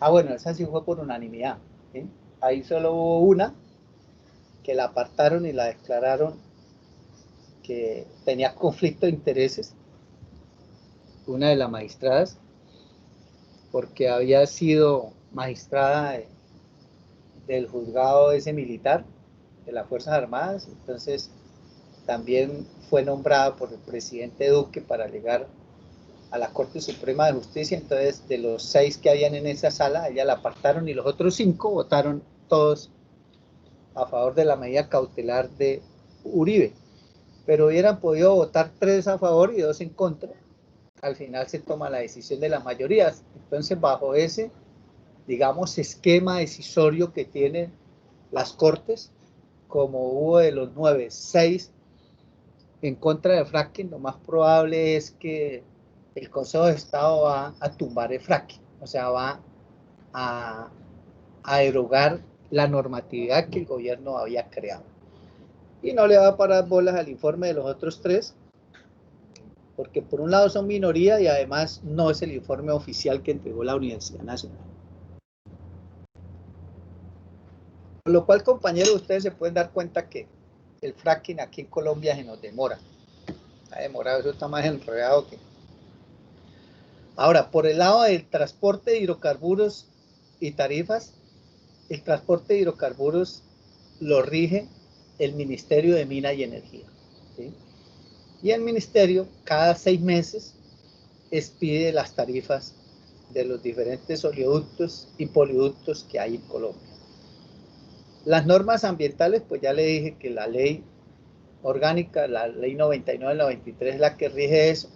Bueno, esa sí fue por unanimidad. ¿Sí? Ahí solo hubo una que la apartaron y la declararon que tenía conflicto de intereses, una de las magistradas, porque había sido magistrada del juzgado ese militar de las Fuerzas Armadas, entonces también fue nombrada por el presidente Duque para llegar a la Corte Suprema de Justicia. Entonces, de los 6 que habían en esa sala, ella la apartaron y los otros 5 votaron todos a favor de la medida cautelar de Uribe. Pero hubieran podido votar 3 a favor y 2 en contra. Al final se toma la decisión de las mayorías. Entonces, bajo ese, digamos, esquema decisorio que tienen las Cortes, como hubo de los 9, 6 en contra de fracking, lo más probable es que el Consejo de Estado va a tumbar el fracking, o sea, va a derogar la normatividad que el gobierno había creado. Y no le va a parar bolas al informe de los otros 3, porque por un lado son minoría y además no es el informe oficial que entregó la Universidad Nacional. Con lo cual, compañeros, ustedes se pueden dar cuenta que el fracking aquí en Colombia se nos demora. Está demorado, eso está más enredado que... Ahora, por el lado del transporte de hidrocarburos y tarifas, el transporte de hidrocarburos lo rige el Ministerio de Minas y Energía. ¿Sí? Y el Ministerio cada 6 meses expide las tarifas de los diferentes oleoductos y poliductos que hay en Colombia. Las normas ambientales, pues ya le dije que la ley orgánica, la ley 99-93 es la que rige eso.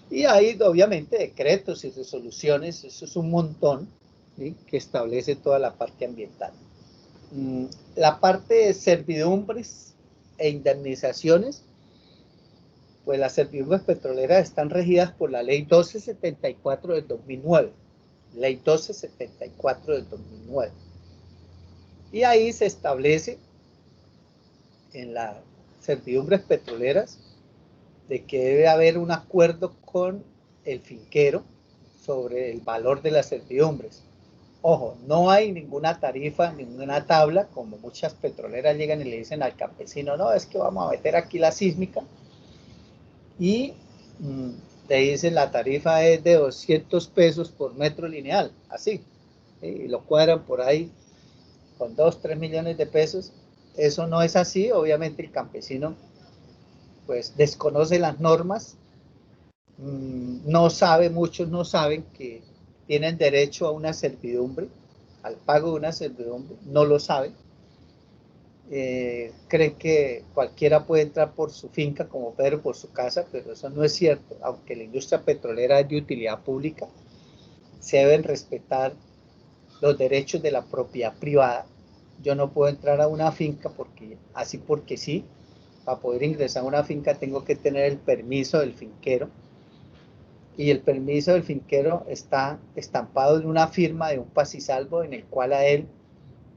Y hay obviamente decretos y resoluciones, eso es un montón, ¿sí? Que establece toda la parte ambiental. La parte de servidumbres e indemnizaciones, pues las servidumbres petroleras están regidas por la ley 1274 del 2009. Ley 1274 del 2009. Y ahí se establece en las servidumbres petroleras de que debe haber un acuerdo con el finquero sobre el valor de las servidumbres. Ojo, no hay ninguna tarifa, ninguna tabla, como muchas petroleras llegan y le dicen al campesino, no, es que vamos a meter aquí la sísmica y te dicen la tarifa es de 200 pesos por metro lineal, así, y lo cuadran por ahí con 2, 3 millones de pesos. Eso no es así, obviamente el campesino pues desconoce las normas, no sabe, muchos no saben que tienen derecho a una servidumbre, al pago de una servidumbre, no lo saben. Creen que cualquiera puede entrar por su finca como Pedro por su casa, pero eso no es cierto. Aunque la industria petrolera es de utilidad pública, se deben respetar los derechos de la propiedad privada. Yo no puedo entrar a una finca porque sí. Para poder ingresar a una finca tengo que tener el permiso del finquero, y el permiso del finquero está estampado en una firma de un paz y salvo en el cual a él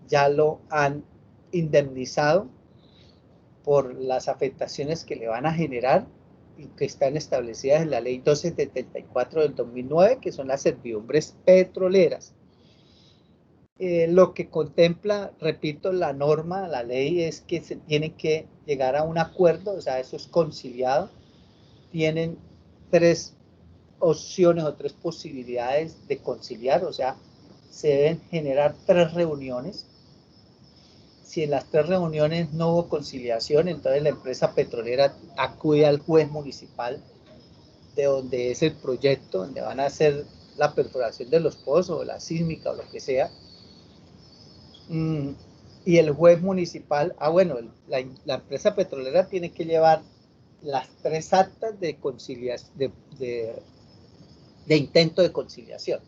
ya lo han indemnizado por las afectaciones que le van a generar y que están establecidas en la ley 1274 del 2009, que son las servidumbres petroleras. Lo que contempla, repito, la norma, la ley, es que se tiene que llegar a un acuerdo, o sea, eso es conciliado. Tienen tres opciones o tres posibilidades de conciliar, o sea, se deben generar tres reuniones. Si en las tres reuniones no hubo conciliación, entonces la empresa petrolera acude al juez municipal de donde es el proyecto, donde van a hacer la perforación de los pozos, o la sísmica, o lo que sea. Y el juez municipal, bueno, la empresa petrolera tiene que llevar las tres actas de conciliación, de intento de conciliación.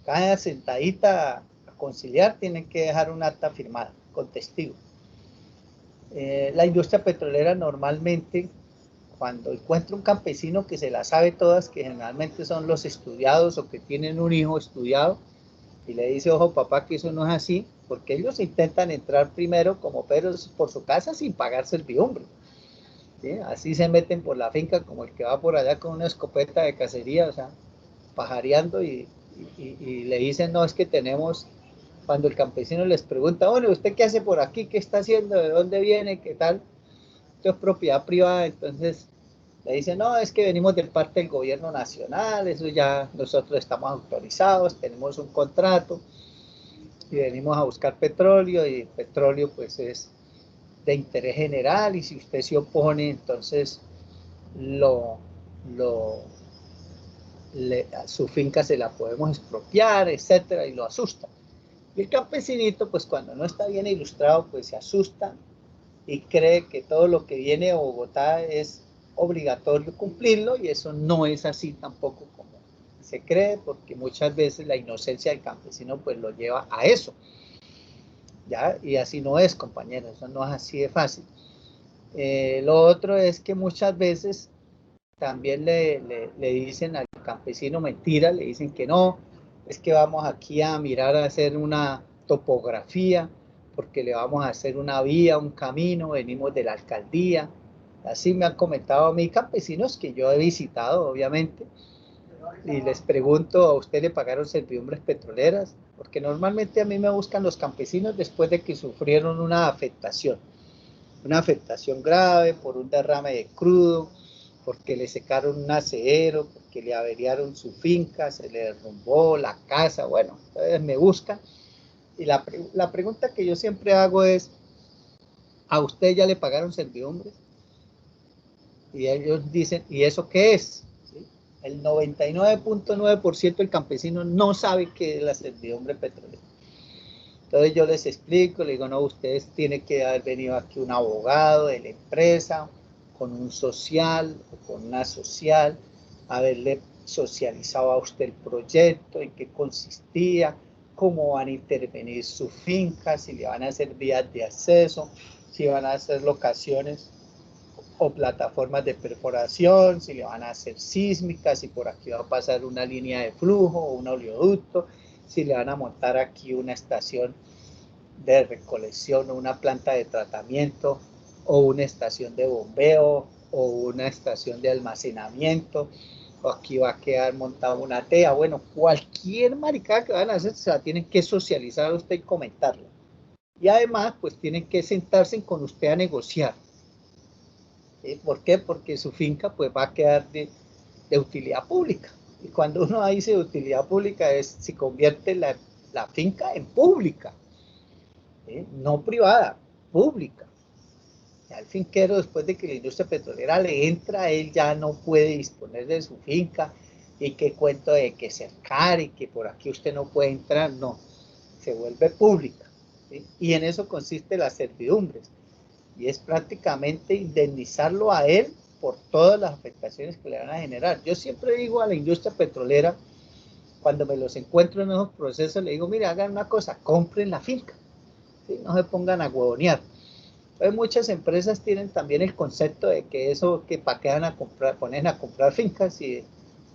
Cada sentadita a conciliar tienen que dejar un acta firmada con testigo. La industria petrolera normalmente, cuando encuentra un campesino que se la sabe todas, que generalmente son los estudiados o que tienen un hijo estudiado, y le dice, ojo papá, que eso no es así, porque ellos intentan entrar primero como perros por su casa sin pagar servidumbre. ¿Sí? Así se meten por la finca como el que va por allá con una escopeta de cacería, o sea, pajareando y le dicen, no, es que tenemos, cuando el campesino les pregunta, bueno, ¿usted qué hace por aquí? ¿Qué está haciendo? ¿De dónde viene? ¿Qué tal? Esto es propiedad privada, entonces le dicen, no, es que venimos de parte del gobierno nacional, eso ya nosotros estamos autorizados, tenemos un contrato y venimos a buscar petróleo, y petróleo pues es de interés general, y si usted se opone, entonces lo, su finca se la podemos expropiar, etcétera, y lo asusta. Y el campesinito, pues cuando no está bien ilustrado, pues se asusta y cree que todo lo que viene de Bogotá es obligatorio cumplirlo, y eso no es así tampoco como se cree, porque muchas veces la inocencia del campesino pues lo lleva a eso. ¿Ya? Y así no es, compañeros, eso no es así de fácil. Lo otro es que muchas veces también le dicen al campesino mentiras, le dicen que no, es que vamos aquí a mirar a hacer una topografía, porque le vamos a hacer una vía, un camino, venimos de la alcaldía. Así me han comentado a mí campesinos que yo he visitado, obviamente, y les pregunto, ¿a usted le pagaron servidumbres petroleras? Porque normalmente a mí me buscan los campesinos después de que sufrieron una afectación grave por un derrame de crudo, porque le secaron un aseero, porque le averiaron su finca, se le derrumbó la casa, bueno, entonces me buscan. Y la pregunta que yo siempre hago es, ¿a usted ya le pagaron servidumbres? Y ellos dicen, ¿y eso qué es? ¿Sí? El 99.9% del campesino no sabe qué es la servidumbre petrolera. Entonces yo les explico, les digo, no, ustedes tienen que haber venido aquí un abogado de la empresa, con un social o con una social, haberle socializado a usted el proyecto, en qué consistía, cómo van a intervenir su finca, si le van a hacer vías de acceso, si van a hacer locaciones o plataformas de perforación, si le van a hacer sísmicas, si por aquí va a pasar una línea de flujo o un oleoducto, si le van a montar aquí una estación de recolección o una planta de tratamiento o una estación de bombeo o una estación de almacenamiento, o aquí va a quedar montada una TEA. Bueno, cualquier maricada que van a hacer se la tienen que socializar a usted y comentarla. Y además, pues tienen que sentarse con usted a negociar. ¿Por qué? Porque su finca pues va a quedar de utilidad pública. Y cuando uno dice de utilidad pública, se convierte la finca en pública. No privada, pública. Ya el finquero, después de que la industria petrolera le entra, él ya no puede disponer de su finca, y qué cuento de que cercar y que por aquí usted no puede entrar, no, se vuelve pública. ¿Sí? Y en eso consiste las servidumbres, y es prácticamente indemnizarlo a él por todas las afectaciones que le van a generar. Yo siempre digo a la industria petrolera, cuando me los encuentro en esos procesos, le digo, mire, hagan una cosa, compren la finca. ¿Sí? No se pongan a huevonear. Entonces, muchas empresas tienen también el concepto de que eso, que para qué van a comprar, ponen a comprar fincas, y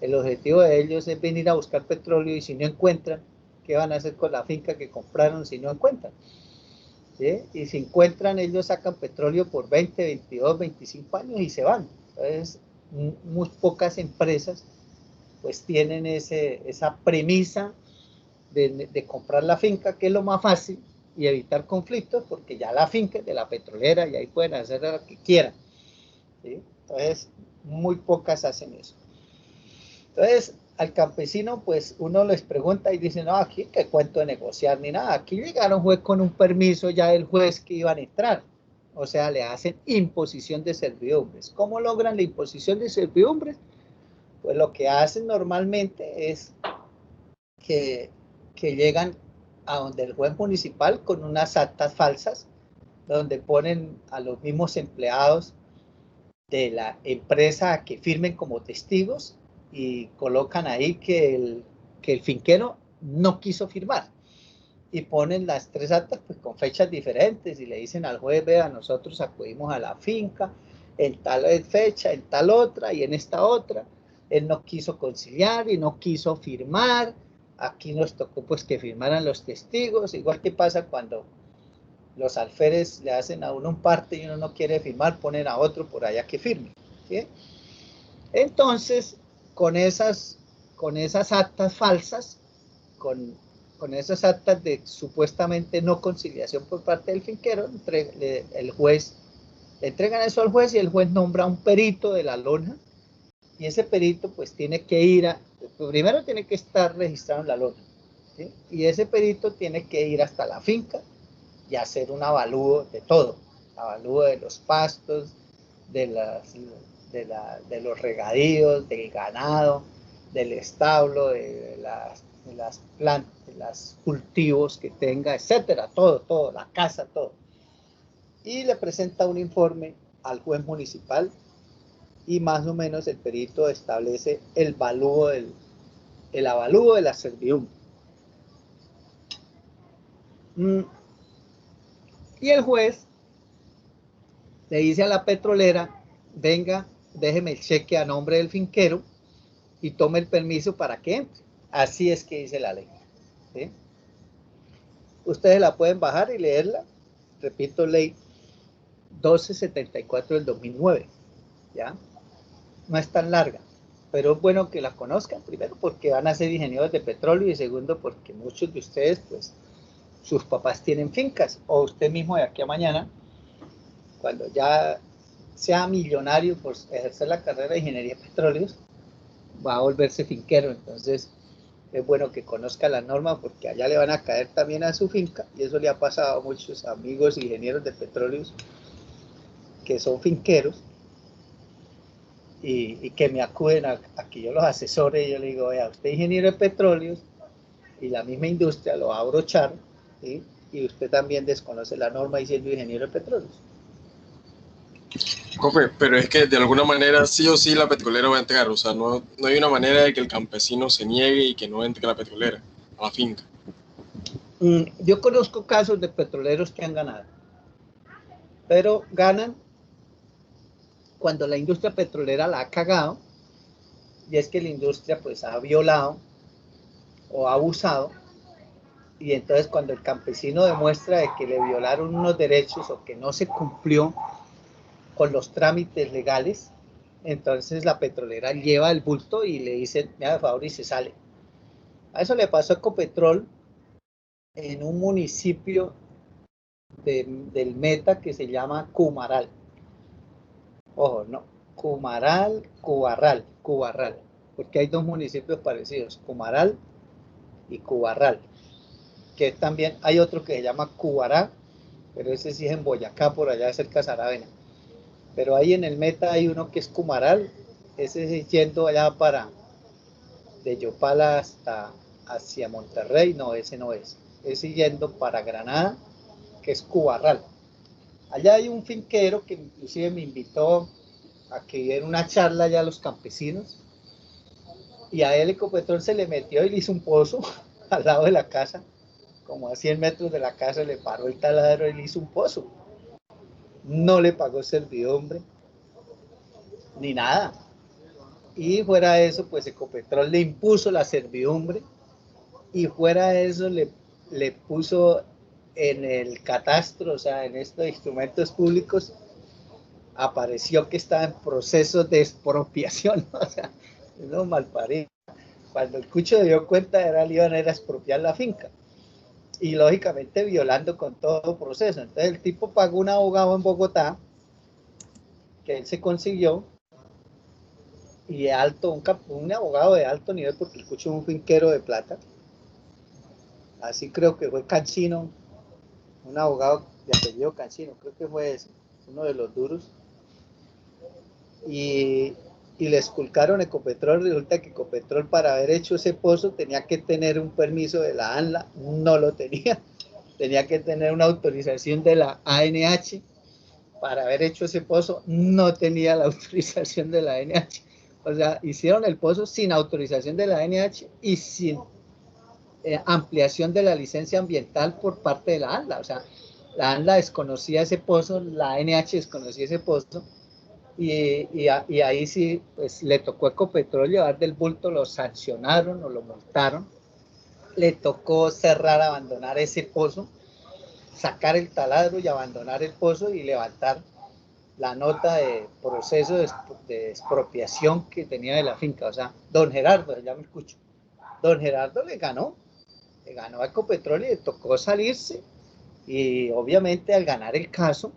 el objetivo de ellos es venir a buscar petróleo, y si no encuentran, ¿qué van a hacer con la finca que compraron si no encuentran? ¿Sí? Y si encuentran, ellos sacan petróleo por 20, 22, 25 años y se van. Entonces, muy pocas empresas pues tienen esa premisa de comprar la finca, que es lo más fácil, y evitar conflictos, porque ya la finca es de la petrolera y ahí pueden hacer lo que quieran, ¿sí? Entonces, muy pocas hacen eso. Entonces, al campesino, pues uno les pregunta y dice, no, aquí que cuento de negociar ni nada, aquí llegaron juez con un permiso ya del juez que iban a entrar, o sea, le hacen imposición de servidumbres. ¿Cómo logran la imposición de servidumbres? Pues lo que hacen normalmente es que llegan a donde el juez municipal con unas actas falsas, donde ponen a los mismos empleados de la empresa a que firmen como testigos y colocan ahí que el finquero no quiso firmar. Y ponen las tres actas pues, con fechas diferentes y le dicen al juez, vea, nosotros acudimos a la finca en tal fecha, en tal otra y en esta otra. Él no quiso conciliar y no quiso firmar. Aquí nos tocó pues que firmaran los testigos, igual que pasa cuando los alférez le hacen a uno un parte y uno no quiere firmar, ponen a otro por allá que firme, ¿sí? Entonces, con esas actas falsas, con esas actas de supuestamente no conciliación por parte del finquero, el juez, le entregan eso al juez y el juez nombra un perito de la lona y ese perito pues tiene que ir primero tiene que estar registrado en la lona, ¿sí? Y ese perito tiene que ir hasta la finca y hacer un avalúo de todo, avalúo de los pastos, de, de los regadíos, del ganado, del establo, de las plantas, de los cultivos que tenga, etcétera, todo, la casa, todo. Y le presenta un informe al juez municipal y más o menos el perito establece el avalúo de la servidumbre. Y el juez le dice a la petrolera, venga, déjeme el cheque a nombre del finquero y tome el permiso para que entre. Así es que dice la ley, ¿sí? Ustedes la pueden bajar y leerla. Repito, ley 1274 del 2009, ¿ya? No es tan larga, pero es bueno que la conozcan, primero porque van a ser ingenieros de petróleo y segundo porque muchos de ustedes, pues, sus papás tienen fincas o usted mismo de aquí a mañana, cuando ya sea millonario por ejercer la carrera de ingeniería de petróleos, va a volverse finquero. Entonces es bueno que conozca la norma porque allá le van a caer también a su finca y eso le ha pasado a muchos amigos ingenieros de petróleos que son finqueros y que me acuden a que yo los asesore y yo le digo, vea, usted es ingeniero de petróleos y la misma industria lo va a abrochar, ¿sí? Y usted también desconoce la norma y siendo ingeniero de petróleos. Pero es que de alguna manera sí o sí la petrolera va a entregar, o sea, no hay una manera de que el campesino se niegue y que no entre la petrolera a la finca. Yo conozco casos de petroleros que han ganado, pero ganan cuando la industria petrolera la ha cagado, y es que la industria pues ha violado o ha abusado, y entonces cuando el campesino demuestra de que le violaron unos derechos o que no se cumplió con los trámites legales, entonces la petrolera lleva el bulto y le dicen, me da favor y se sale. A eso le pasó a Ecopetrol en un municipio del Meta que se llama Cumaral. Ojo, no, Cubarral, porque hay dos municipios parecidos, Cumaral y Cubarral, que también hay otro que se llama Cubará, pero ese sí es en Boyacá, por allá cerca de Saravena. Pero ahí en el Meta hay uno que es Cumaral, ese es yendo allá para de Yopala hasta hacia Monterrey, no, ese no es. Ese yendo para Granada, que es Cubarral. Allá hay un finquero que inclusive me invitó a que diera una charla allá a los campesinos y a él Ecopetrol se le metió y le hizo un pozo al lado de la casa, como a 100 metros de la casa le paró el taladro y le hizo un pozo. No le pagó servidumbre ni nada. Y fuera de eso, pues Ecopetrol le impuso la servidumbre y fuera de eso le puso en el catastro, o sea, en estos instrumentos públicos, apareció que estaba en proceso de expropiación, o sea, no malparido. Cuando el Cucho se dio cuenta, le iban a ir a expropiar la finca. Y lógicamente violando con todo proceso. Entonces el tipo pagó un abogado en Bogotá, que él se consiguió, y de alto, un abogado de alto nivel, porque el Cucho es un finquero de plata. Así creo que fue Cancino, un abogado de apellido Cancino, creo que fue ese, uno de los duros. Y le esculcaron Ecopetrol. Resulta que Ecopetrol, para haber hecho ese pozo, tenía que tener un permiso de la ANLA, no lo tenía. Tenía que tener una autorización de la ANH para haber hecho ese pozo, no tenía la autorización de la ANH. O sea, hicieron el pozo sin autorización de la ANH y sin ampliación de la licencia ambiental por parte de la ANLA. O sea, la ANLA desconocía ese pozo, la ANH desconocía ese pozo, y ahí sí, pues le tocó a Ecopetrol llevar del bulto, lo sancionaron o lo multaron, le tocó cerrar, abandonar ese pozo, sacar el taladro y abandonar el pozo y levantar la nota de proceso de expropiación que tenía de la finca. O sea, don Gerardo, ya me escucho, don Gerardo le ganó a Ecopetrol y le tocó salirse, y obviamente al ganar el caso,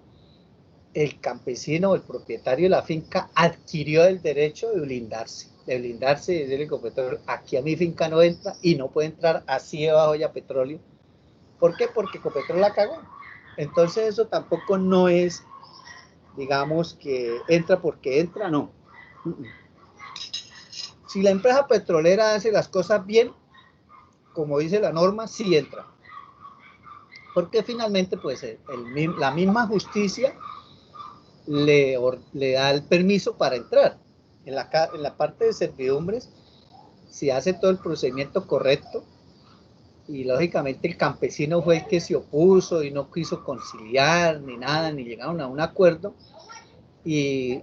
el campesino o el propietario de la finca adquirió el derecho de blindarse y decirle: Ecopetrol, aquí a mi finca no entra y no puede entrar así debajo ya petróleo. ¿Por qué? Porque Ecopetrol la cagó. Entonces eso tampoco no es, digamos, que entra porque entra, no. Si la empresa petrolera hace las cosas bien, como dice la norma, sí entra. Porque finalmente, pues, la misma justicia le da el permiso para entrar. En la parte de servidumbres, si hace todo el procedimiento correcto, y lógicamente el campesino fue el que se opuso y no quiso conciliar ni nada, ni llegaron a un acuerdo, y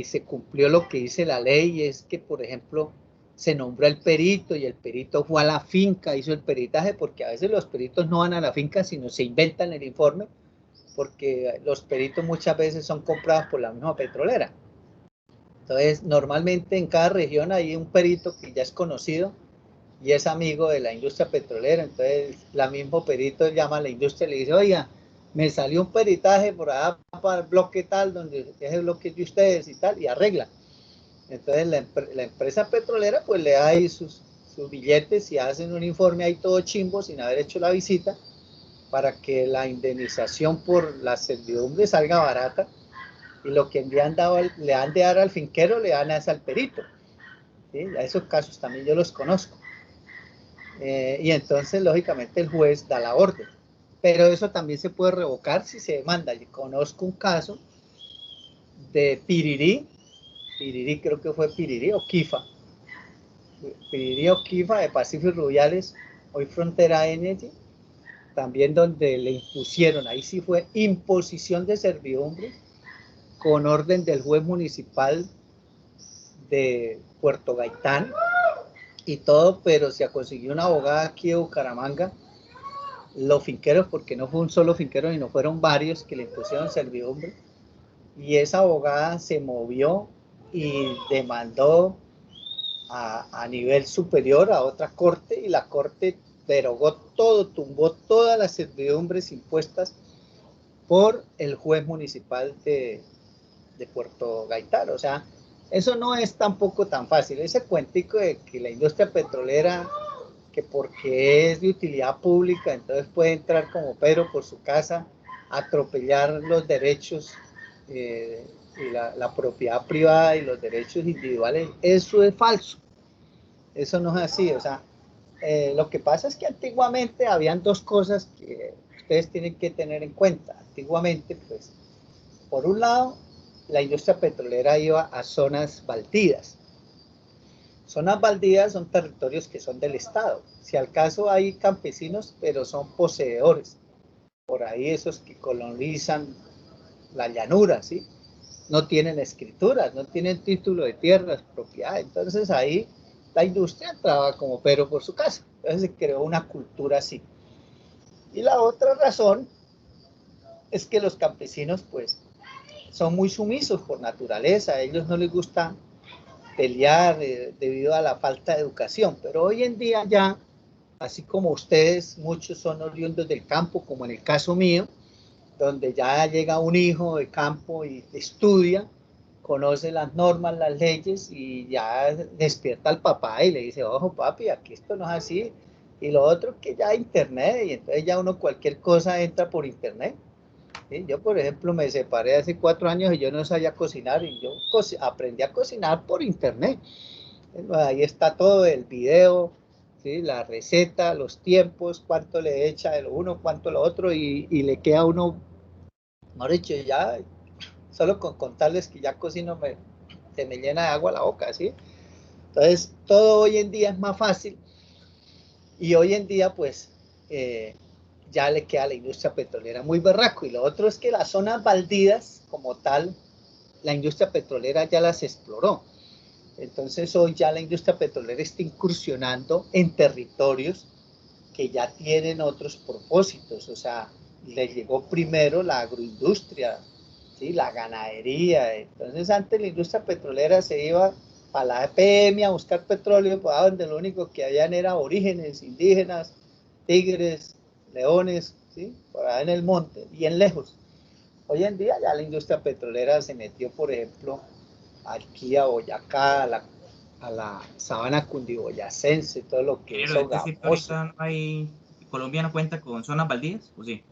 se cumplió lo que dice la ley, es que, por ejemplo, se nombró el perito y el perito fue a la finca, hizo el peritaje, porque a veces los peritos no van a la finca, sino se inventan el informe, porque los peritos muchas veces son comprados por la misma petrolera. Entonces, normalmente en cada región hay un perito que ya es conocido y es amigo de la industria petrolera. Entonces, la mismo perito llama a la industria y le dice: oiga, me salió un peritaje por allá para el bloque tal, donde es el bloque de ustedes y tal, y arregla. Entonces, la empresa petrolera pues le da ahí sus billetes y hacen un informe ahí todo chimbo sin haber hecho la visita, para que la indemnización por la servidumbre salga barata, y lo que le han de dar al finquero le dan al perito. ¿Sí? A esos casos también yo los conozco. Y entonces, lógicamente, el juez da la orden. Pero eso también se puede revocar si se demanda. Yo conozco un caso de Pirirí, creo que fue Pirirí o Quifa, de Pacífico Rubiales, hoy Frontera Energy, también donde le impusieron, ahí sí fue imposición de servidumbre, con orden del juez municipal de Puerto Gaitán y todo, pero se consiguió una abogada aquí de Bucaramanga, los finqueros, porque no fue un solo finquero, sino fueron varios que le impusieron servidumbre, y esa abogada se movió y demandó a nivel superior, a otra corte, y la corte derogó todo, tumbó todas las servidumbres impuestas por el juez municipal de Puerto Gaitán. O sea, eso no es tampoco tan fácil. Ese cuentico de que la industria petrolera, que porque es de utilidad pública, entonces puede entrar como Pedro por su casa, atropellar los derechos y la propiedad privada y los derechos individuales, eso es falso. Eso no es así. O sea, lo que pasa es que antiguamente habían dos cosas que ustedes tienen que tener en cuenta. Antiguamente, pues, por un lado, la industria petrolera iba a zonas baldías. Zonas baldías son territorios que son del Estado. Si al caso hay campesinos, pero son poseedores. Por ahí esos que colonizan la llanura, ¿sí? No tienen escrituras, no tienen título de tierras, propiedad. Entonces ahí la industria entraba como Pedro por su casa. Entonces se creó una cultura así. Y la otra razón es que los campesinos, pues, son muy sumisos por naturaleza. A ellos no les gusta pelear debido a la falta de educación. Pero hoy en día ya, así como ustedes, muchos son oriundos del campo, como en el caso mío, donde ya llega un hijo de campo y estudia, conoce las normas, las leyes y ya despierta al papá y le dice, ojo papi, aquí esto no es así. Y lo otro que ya internet, y entonces ya uno cualquier cosa entra por internet. ¿Sí? Yo, por ejemplo, me separé hace 4 años y yo no sabía cocinar y yo aprendí a cocinar por internet. Ahí está todo el video, ¿sí? La receta, los tiempos, cuánto le echa de lo uno, cuánto lo otro y le queda a uno, mejor dicho, ya solo con contarles que ya cocino se me llena de agua la boca, ¿sí? Entonces, todo hoy en día es más fácil y hoy en día, pues, ya le queda a la industria petrolera muy berraco. Y lo otro es que las zonas baldías, como tal, la industria petrolera ya las exploró. Entonces, hoy ya la industria petrolera está incursionando en territorios que ya tienen otros propósitos. O sea, le llegó primero la agroindustria, ¿sí? La ganadería. Entonces, antes la industria petrolera se iba a la EPM a buscar petróleo, pues, donde lo único que habían era orígenes indígenas, tigres, leones, ¿sí? Por allá en el monte, bien lejos. Hoy en día ya la industria petrolera se metió, por ejemplo, aquí a Boyacá, a la sabana cundiboyacense, todo lo que es Ingeniero, es decir, que Sogamoso. ahorita no hay, Colombia no cuenta con zonas baldías, ¿o sí?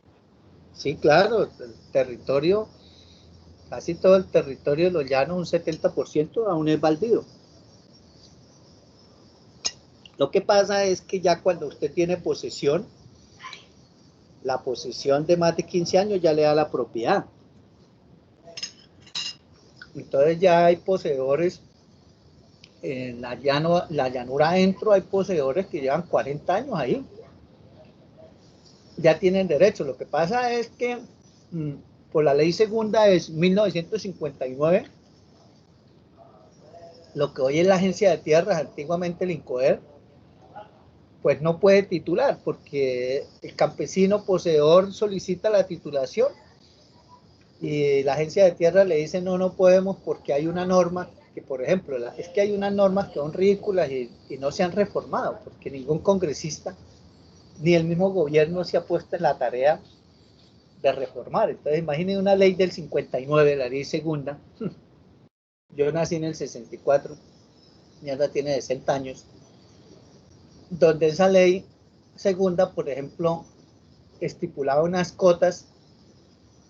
Sí, claro, el territorio, casi todo el territorio de los llanos, un 70% aún es baldío. Lo que pasa es que ya cuando usted tiene posesión, la posesión de más de 15 años ya le da la propiedad. Entonces ya hay poseedores, en la llanura adentro hay poseedores que llevan 40 años ahí. Ya tienen derecho. Lo que pasa es que por la ley segunda es 1959, lo que hoy es la agencia de tierras, antiguamente el INCODER, pues no puede titular porque el campesino poseedor solicita la titulación y la agencia de tierras le dice no, no podemos porque hay una norma que, por ejemplo, es que hay unas normas que son ridículas y no se han reformado porque ningún congresista ni el mismo gobierno se ha puesto en la tarea de reformar. Entonces imaginen una ley del 59, la ley segunda. Yo nací en el 64, mi edad tiene 60 años, donde esa ley segunda, por ejemplo, estipulaba unas cotas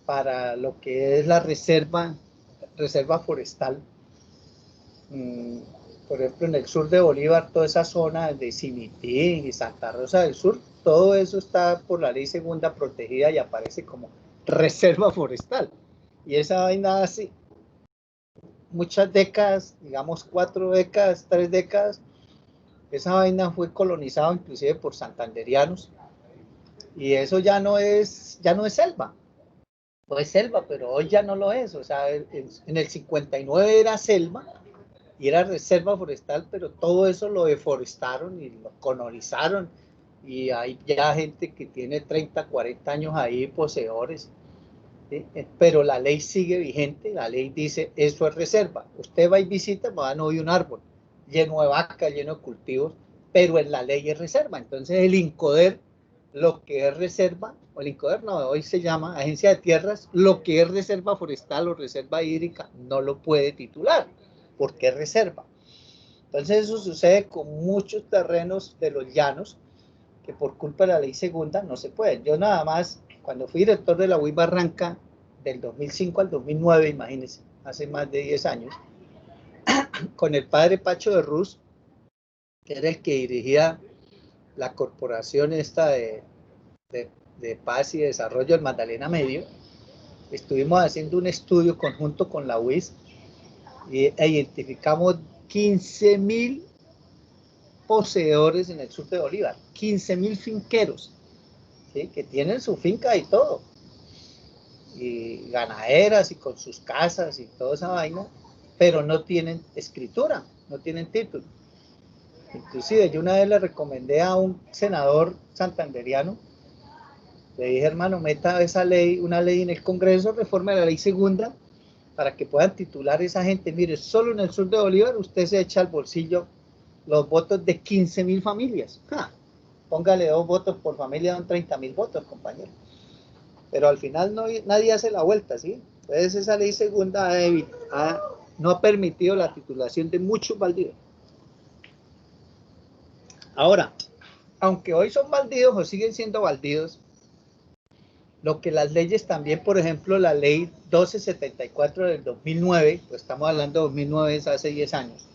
para lo que es la reserva forestal. Por ejemplo, en el sur de Bolívar, toda esa zona de Cimitín y Santa Rosa del Sur, todo eso está por la ley segunda protegida y aparece como reserva forestal. Y esa vaina hace muchas décadas, digamos 4 décadas, 3 décadas, esa vaina fue colonizada inclusive por santanderianos y eso ya no es selva. Pues selva, pero hoy ya no lo es. O sea, en el 59 era selva y era reserva forestal, pero todo eso lo deforestaron y lo colonizaron. Y hay ya gente que tiene 30, 40 años ahí, poseedores. ¿Sí? Pero la ley sigue vigente, la ley dice, eso es reserva. Usted va y visita, va, no hay un árbol lleno de vacas, lleno de cultivos, pero en la ley es reserva. Entonces el INCODER, lo que es reserva, o el INCODER no, hoy se llama Agencia de Tierras, lo que es reserva forestal o reserva hídrica, no lo puede titular, porque es reserva. Entonces eso sucede con muchos terrenos de los llanos, que por culpa de la ley segunda no se puede. Yo nada más, cuando fui director de la UIS Barranca, del 2005 al 2009, imagínense, hace más de 10 años, con el padre Pacho de Ruz, que era el que dirigía la corporación esta de paz y desarrollo del Magdalena Medio, estuvimos haciendo un estudio conjunto con la UIS e identificamos 15.000 poseedores en el sur de Bolívar, 15.000 finqueros, ¿sí? Que tienen su finca y todo, y ganaderas y con sus casas y toda esa vaina, pero no tienen escritura, no tienen título. Inclusive yo una vez le recomendé a un senador santanderiano, le dije, hermano, meta esa ley, una ley en el Congreso, reforma la ley segunda, para que puedan titular esa gente. Mire, solo en el sur de Bolívar usted se echa al bolsillo los votos de 15.000 familias. Póngale 2 votos por familia, son 30.000 votos, compañero. Pero al final nadie hace la vuelta, ¿sí? Entonces esa ley segunda no ha permitido la titulación de muchos baldíos. Ahora, aunque hoy son baldíos o siguen siendo baldíos, lo que las leyes también, por ejemplo, la ley 1274 del 2009, pues estamos hablando de 2009, es hace 10 años,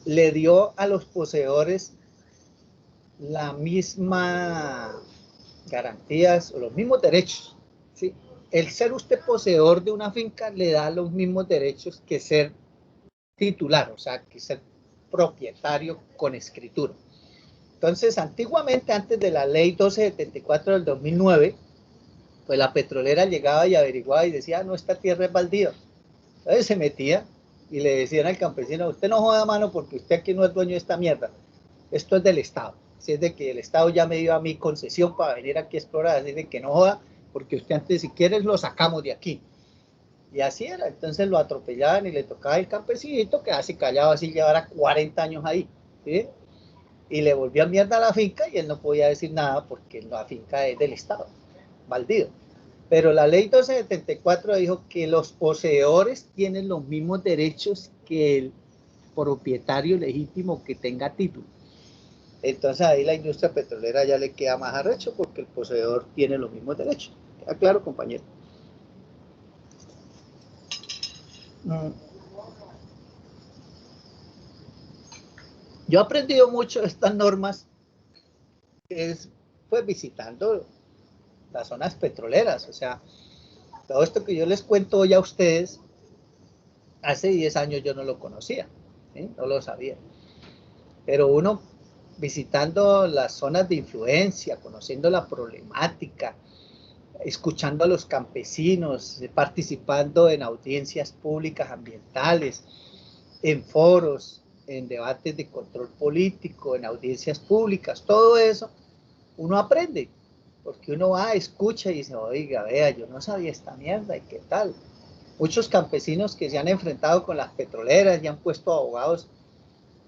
le dio a los poseedores la misma garantías o los mismos derechos, ¿sí? El ser usted poseedor de una finca le da los mismos derechos que ser titular, o sea, que ser propietario con escritura. Entonces, antiguamente, antes de la ley 1274 del 2009, pues la petrolera llegaba y averiguaba y decía, no, esta tierra es baldía. Entonces se metía y le decían al campesino, usted no joda mano porque usted aquí no es dueño de esta mierda. Esto es del Estado. Si es de que el Estado ya me dio a mí concesión para venir aquí a explorar, así de que no joda, porque usted antes, si quiere, lo sacamos de aquí. Y así era. Entonces lo atropellaban y le tocaba el campesinito que así callado, así llevara 40 años ahí, ¿sí? Y le volvían mierda a la finca y él no podía decir nada porque la finca es del Estado, baldío. Pero la ley 1274 dijo que los poseedores tienen los mismos derechos que el propietario legítimo que tenga título. Entonces ahí la industria petrolera ya le queda más arrecho porque el poseedor tiene los mismos derechos. ¿Queda claro, compañero? Yo he aprendido mucho de estas normas pues visitando las zonas petroleras. O sea, todo esto que yo les cuento hoy a ustedes, hace 10 años yo no lo conocía, ¿sí? No lo sabía. Pero uno visitando las zonas de influencia, conociendo la problemática, escuchando a los campesinos, participando en audiencias públicas ambientales, en foros, en debates de control político, en audiencias públicas, todo eso, uno aprende, porque uno va, escucha y dice, oiga, vea, yo no sabía esta mierda, ¿y qué tal? Muchos campesinos que se han enfrentado con las petroleras y han puesto abogados,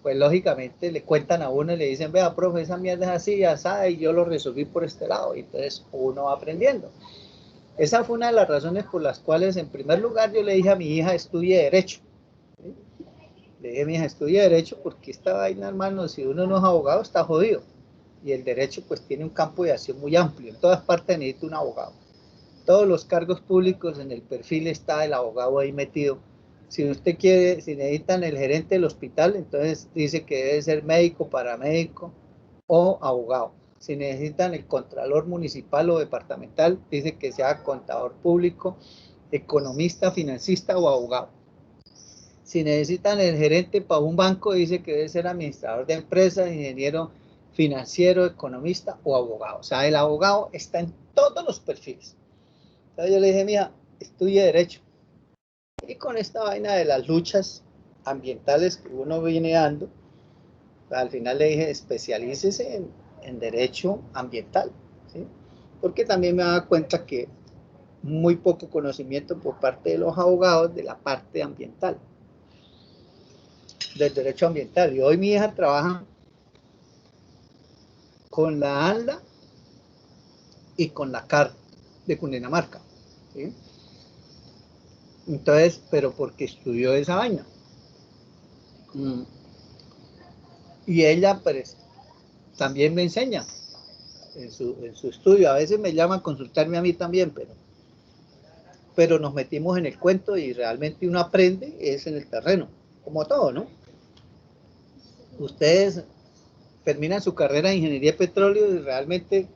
pues lógicamente le cuentan a uno y le dicen, vea, profe, esa mierda es así, asada, y yo lo resolví por este lado, y entonces uno va aprendiendo. Esa fue una de las razones por las cuales, en primer lugar, yo le dije a mi hija, estudie Derecho. ¿Sí? Le dije a mi hija, estudie Derecho, porque esta vaina, hermano, si uno no es abogado, está jodido. Y el Derecho, pues, tiene un campo de acción muy amplio. En todas partes necesita un abogado. Todos los cargos públicos, en el perfil está el abogado ahí metido. Si usted quiere, si necesitan el gerente del hospital, entonces dice que debe ser médico, paramédico o abogado. Si necesitan el contralor municipal o departamental, dice que sea contador público, economista, financista o abogado. Si necesitan el gerente para un banco, dice que debe ser administrador de empresas, ingeniero financiero, economista o abogado. O sea, el abogado está en todos los perfiles. Entonces yo le dije, mira, estudie Derecho. Y con esta vaina de las luchas ambientales que uno viene dando, al final le dije, especialícese en Derecho ambiental, ¿sí? Porque también me daba cuenta que muy poco conocimiento por parte de los abogados de la parte ambiental, del derecho ambiental. Y hoy mi hija trabaja con la ANLA y con la CAR de Cundinamarca, ¿sí? Entonces, pero porque estudió esa vaina. Y ella, pues, también me enseña en su estudio. A veces me llama a consultarme a mí también, pero nos metimos en el cuento y realmente uno aprende es en el terreno, como todo, ¿no? Ustedes terminan su carrera en ingeniería de petróleo y realmente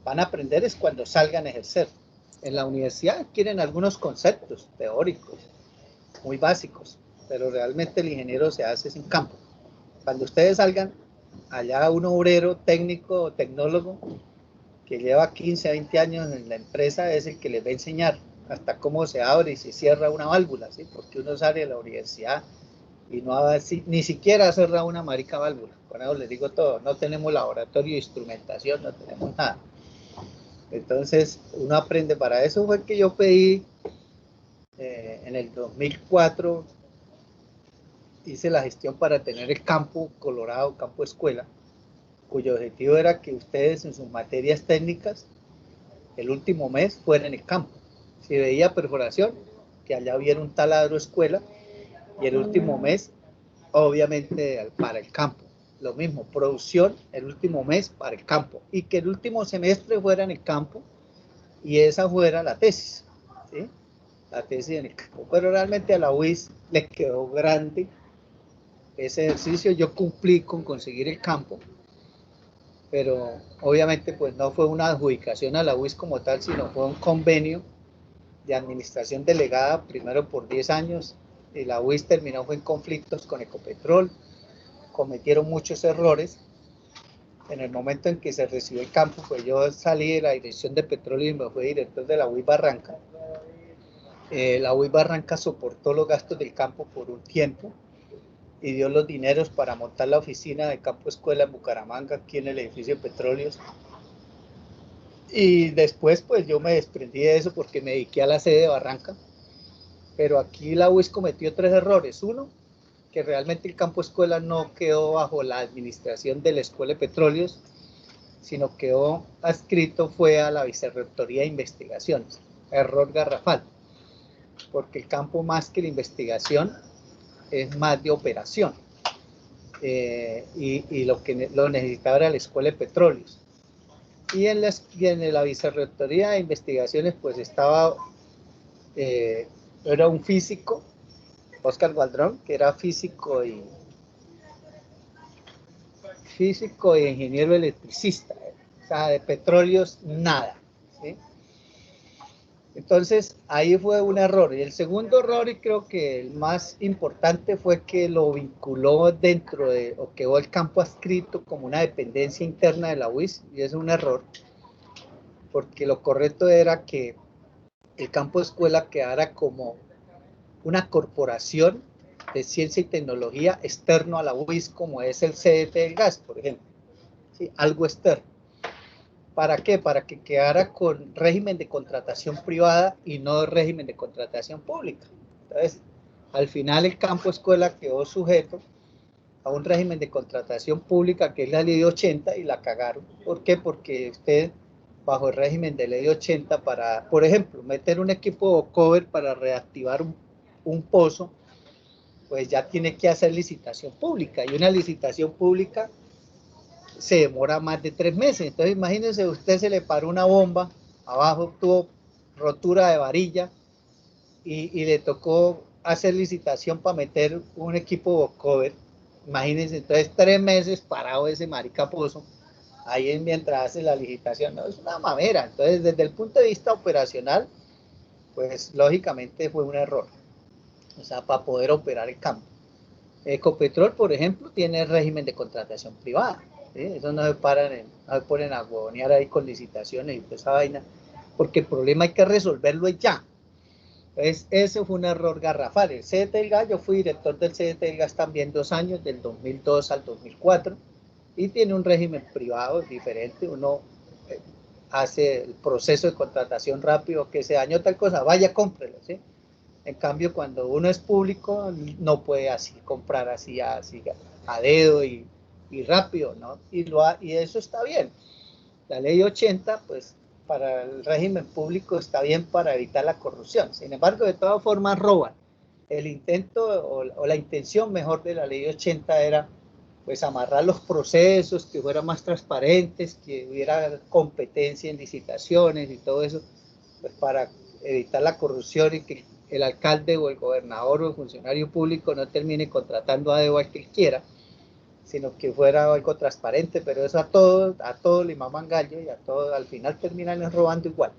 van a aprender es cuando salgan a ejercer. En la universidad quieren algunos conceptos teóricos, muy básicos, pero realmente el ingeniero se hace en campo. Cuando ustedes salgan, allá un obrero técnico o tecnólogo que lleva 15, 20 años en la empresa es el que les va a enseñar hasta cómo se abre y se cierra una válvula, ¿sí? Porque uno sale de la universidad y no va a decir, ni siquiera cerrar una marica válvula. Con eso les digo todo, no tenemos laboratorio de instrumentación, no tenemos nada. Entonces, uno aprende. Para eso fue que yo pedí En el 2004 hice la gestión para tener el campo Colorado, campo escuela, cuyo objetivo era que ustedes en sus materias técnicas el último mes fueran en el campo. Si veía perforación, que allá hubiera un taladro escuela, y el último mes, obviamente, para el campo. Lo mismo, producción el último mes para el campo, y que el último semestre fuera en el campo, y esa fuera la tesis, ¿sí? La tesis en el campo. Pero realmente a la UIS le quedó grande ese ejercicio. Yo cumplí con conseguir el campo, pero obviamente pues no fue una adjudicación a la UIS como tal, sino fue un convenio de administración delegada, primero por 10 años, y la UIS terminó fue en conflictos con Ecopetrol, cometieron muchos errores. En el momento en que se recibió el campo, pues yo salí de la dirección de petróleo y me fui director de la UIS Barranca. La UIS Barranca soportó los gastos del campo por un tiempo y dio los dineros para montar la oficina de campo escuela en Bucaramanga, aquí en el edificio de Petróleos. Y después pues yo me desprendí de eso porque me dediqué a la sede de Barranca. Pero aquí la UIS cometió 3 errores. Uno, que realmente el campo escuela no quedó bajo la administración de la Escuela de Petróleos, sino quedó adscrito fue a la Vicerrectoría de Investigaciones. Error garrafal, porque el campo más que la investigación es más de operación, y lo necesitaba era la Escuela de Petróleos. Y en la Vicerrectoría de Investigaciones pues estaba, era un físico, Oscar Gualdrón, que era físico y ingeniero electricista, o sea, de petróleos nada, ¿sí? Entonces ahí fue un error. Y el segundo error, y creo que el más importante, fue que lo vinculó dentro de, o quedó el campo adscrito como una dependencia interna de la UIS, y es un error, porque lo correcto era que el campo escuela quedara como una corporación de ciencia y tecnología externo a la UIS, como es el CDT del gas, por ejemplo, ¿sí? Algo externo. ¿Para qué? Para que quedara con régimen de contratación privada y no régimen de contratación pública. Entonces, al final el campo escuela quedó sujeto a un régimen de contratación pública que es la ley 80 y la cagaron. ¿Por qué? Porque usted, bajo el régimen de ley 80, para, por ejemplo, meter un equipo cover para reactivar un pozo, pues ya tiene que hacer licitación pública, y una licitación pública se demora más de 3 meses. Entonces imagínense, usted se le paró una bomba, abajo tuvo rotura de varilla y le tocó hacer licitación para meter un equipo cover. Imagínense, entonces 3 meses parado ese marica pozo, ahí mientras hace la licitación. No, es una mamera. Entonces desde el punto de vista operacional, pues lógicamente fue un error, o sea, para poder operar el campo. Ecopetrol, por ejemplo, tiene régimen de contratación privada, ¿sí? Eso no se ponen a huevonear ahí con licitaciones y toda esa vaina, porque el problema hay que resolverlo ya. Entonces, ese fue un error garrafal. El CDT del gas, yo fui director del CDT del gas también 2 años, del 2002 al 2004, y tiene un régimen privado diferente. Uno hace el proceso de contratación rápido, que se dañó tal cosa, vaya, cómprelo, ¿sí? En cambio, cuando uno es público, no puede así comprar así a dedo y rápido, ¿no? Y eso está bien. La ley 80, pues, para el régimen público está bien para evitar la corrupción. Sin embargo, de todas formas, roban. El intento o la intención mejor de la ley 80 era, pues, amarrar los procesos, que fueran más transparentes, que hubiera competencia en licitaciones y todo eso, pues, para evitar la corrupción y que el alcalde o el gobernador o el funcionario público no termine contratando a dedo al que quiera, sino que fuera algo transparente. Pero eso a todos le maman gallo, y a todos al final terminan robando igual.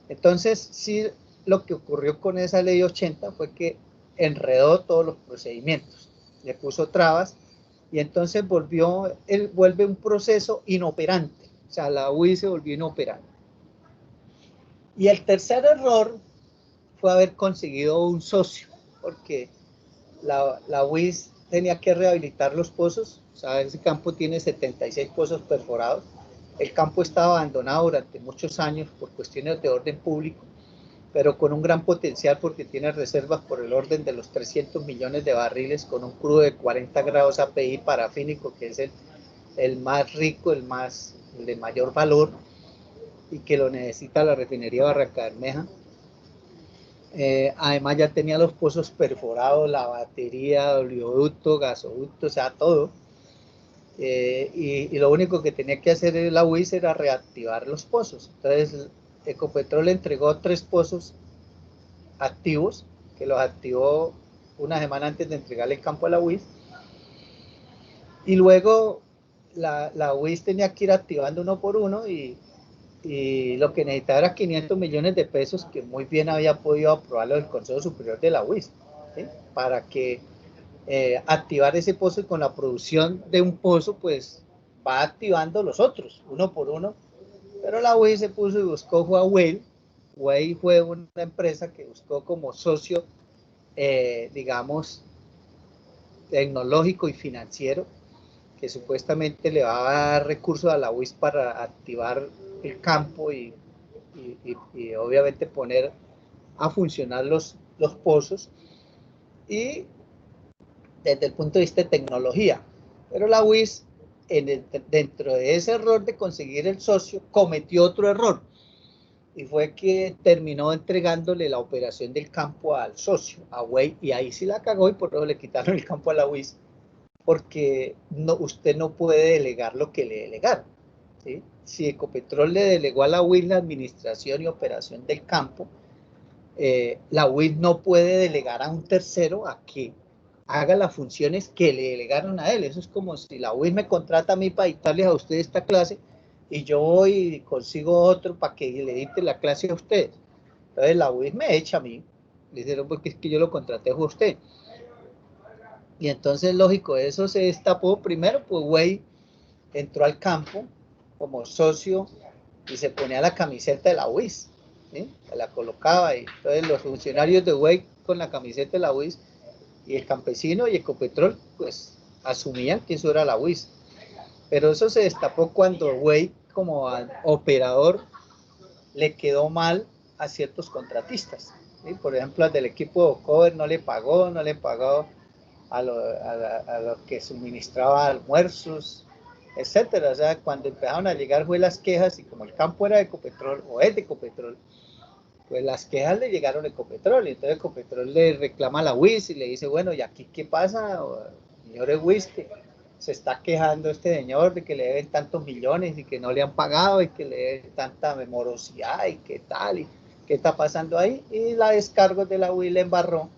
Entonces, sí, lo que ocurrió con esa ley 80 fue que enredó todos los procedimientos, le puso trabas, y entonces vuelve un proceso inoperante, o sea, la UI se volvió inoperante. Y el tercer error fue haber conseguido un socio, porque la UIS tenía que rehabilitar los pozos. O sea, ese campo tiene 76 pozos perforados. El campo estaba abandonado durante muchos años por cuestiones de orden público, pero con un gran potencial porque tiene reservas por el orden de los 300 millones de barriles con un crudo de 40 grados API parafínico, que es el más rico, el de mayor valor y que lo necesita la refinería Barranca Bermeja. Además ya tenía los pozos perforados, la batería, oleoducto, gasoducto, o sea, todo. Y lo único que tenía que hacer la UIS era reactivar los pozos. Entonces Ecopetrol entregó 3 pozos activos, que los activó una semana antes de entregarle el campo a la UIS. Y luego la UIS tenía que ir activando uno por uno y lo que necesitaba era 500 millones de pesos que muy bien había podido aprobarlo el Consejo Superior de la UIS, ¿sí? Para que activar ese pozo y con la producción de un pozo pues va activando los otros, uno por uno, pero la UIS se puso y buscó fue a Whale. Whale fue una empresa que buscó como socio, digamos, tecnológico y financiero, que supuestamente le va a dar recursos a la UIS para activar el campo y obviamente poner a funcionar los pozos y desde el punto de vista de tecnología. Pero la UIS, dentro de ese error de conseguir el socio, cometió otro error y fue que terminó entregándole la operación del campo al socio, a Way, y ahí sí la cagó y por eso le quitaron el campo a la UIS, porque no, usted no puede delegar lo que le delegaron. ¿Sí? Si Ecopetrol le delegó a la UIS la administración y operación del campo, la UIS no puede delegar a un tercero a que haga las funciones que le delegaron a él. Eso es como si la UIS me contrata a mí para dictarles a ustedes esta clase y yo voy y consigo otro para que le dicte la clase a ustedes. Entonces la UIS me echa a mí. Le dijeron porque es que yo lo contraté a usted. Y entonces, lógico, eso se destapó. Primero, pues Way entró al campo como socio y se ponía la camiseta de la UIS, ¿sí? La colocaba y entonces los funcionarios de Way con la camiseta de la UIS y el campesino y Ecopetrol pues asumían que eso era la UIS. Pero eso se destapó cuando Way como operador le quedó mal a ciertos contratistas, ¿sí? Por ejemplo, al del equipo de cover no le pagó a los que suministraba almuerzos, etcétera. O sea, cuando empezaron a llegar fue las quejas y como el campo era de Ecopetrol o es de Ecopetrol, pues las quejas le llegaron a Ecopetrol y entonces Ecopetrol le reclama a la UIS y le dice, bueno, ¿y aquí qué pasa, señor UIS? Que se está quejando este señor de que le deben tantos millones y que no le han pagado y que le deben tanta morosidad y qué tal y qué está pasando ahí. Y la descargo de la UIS le embarró.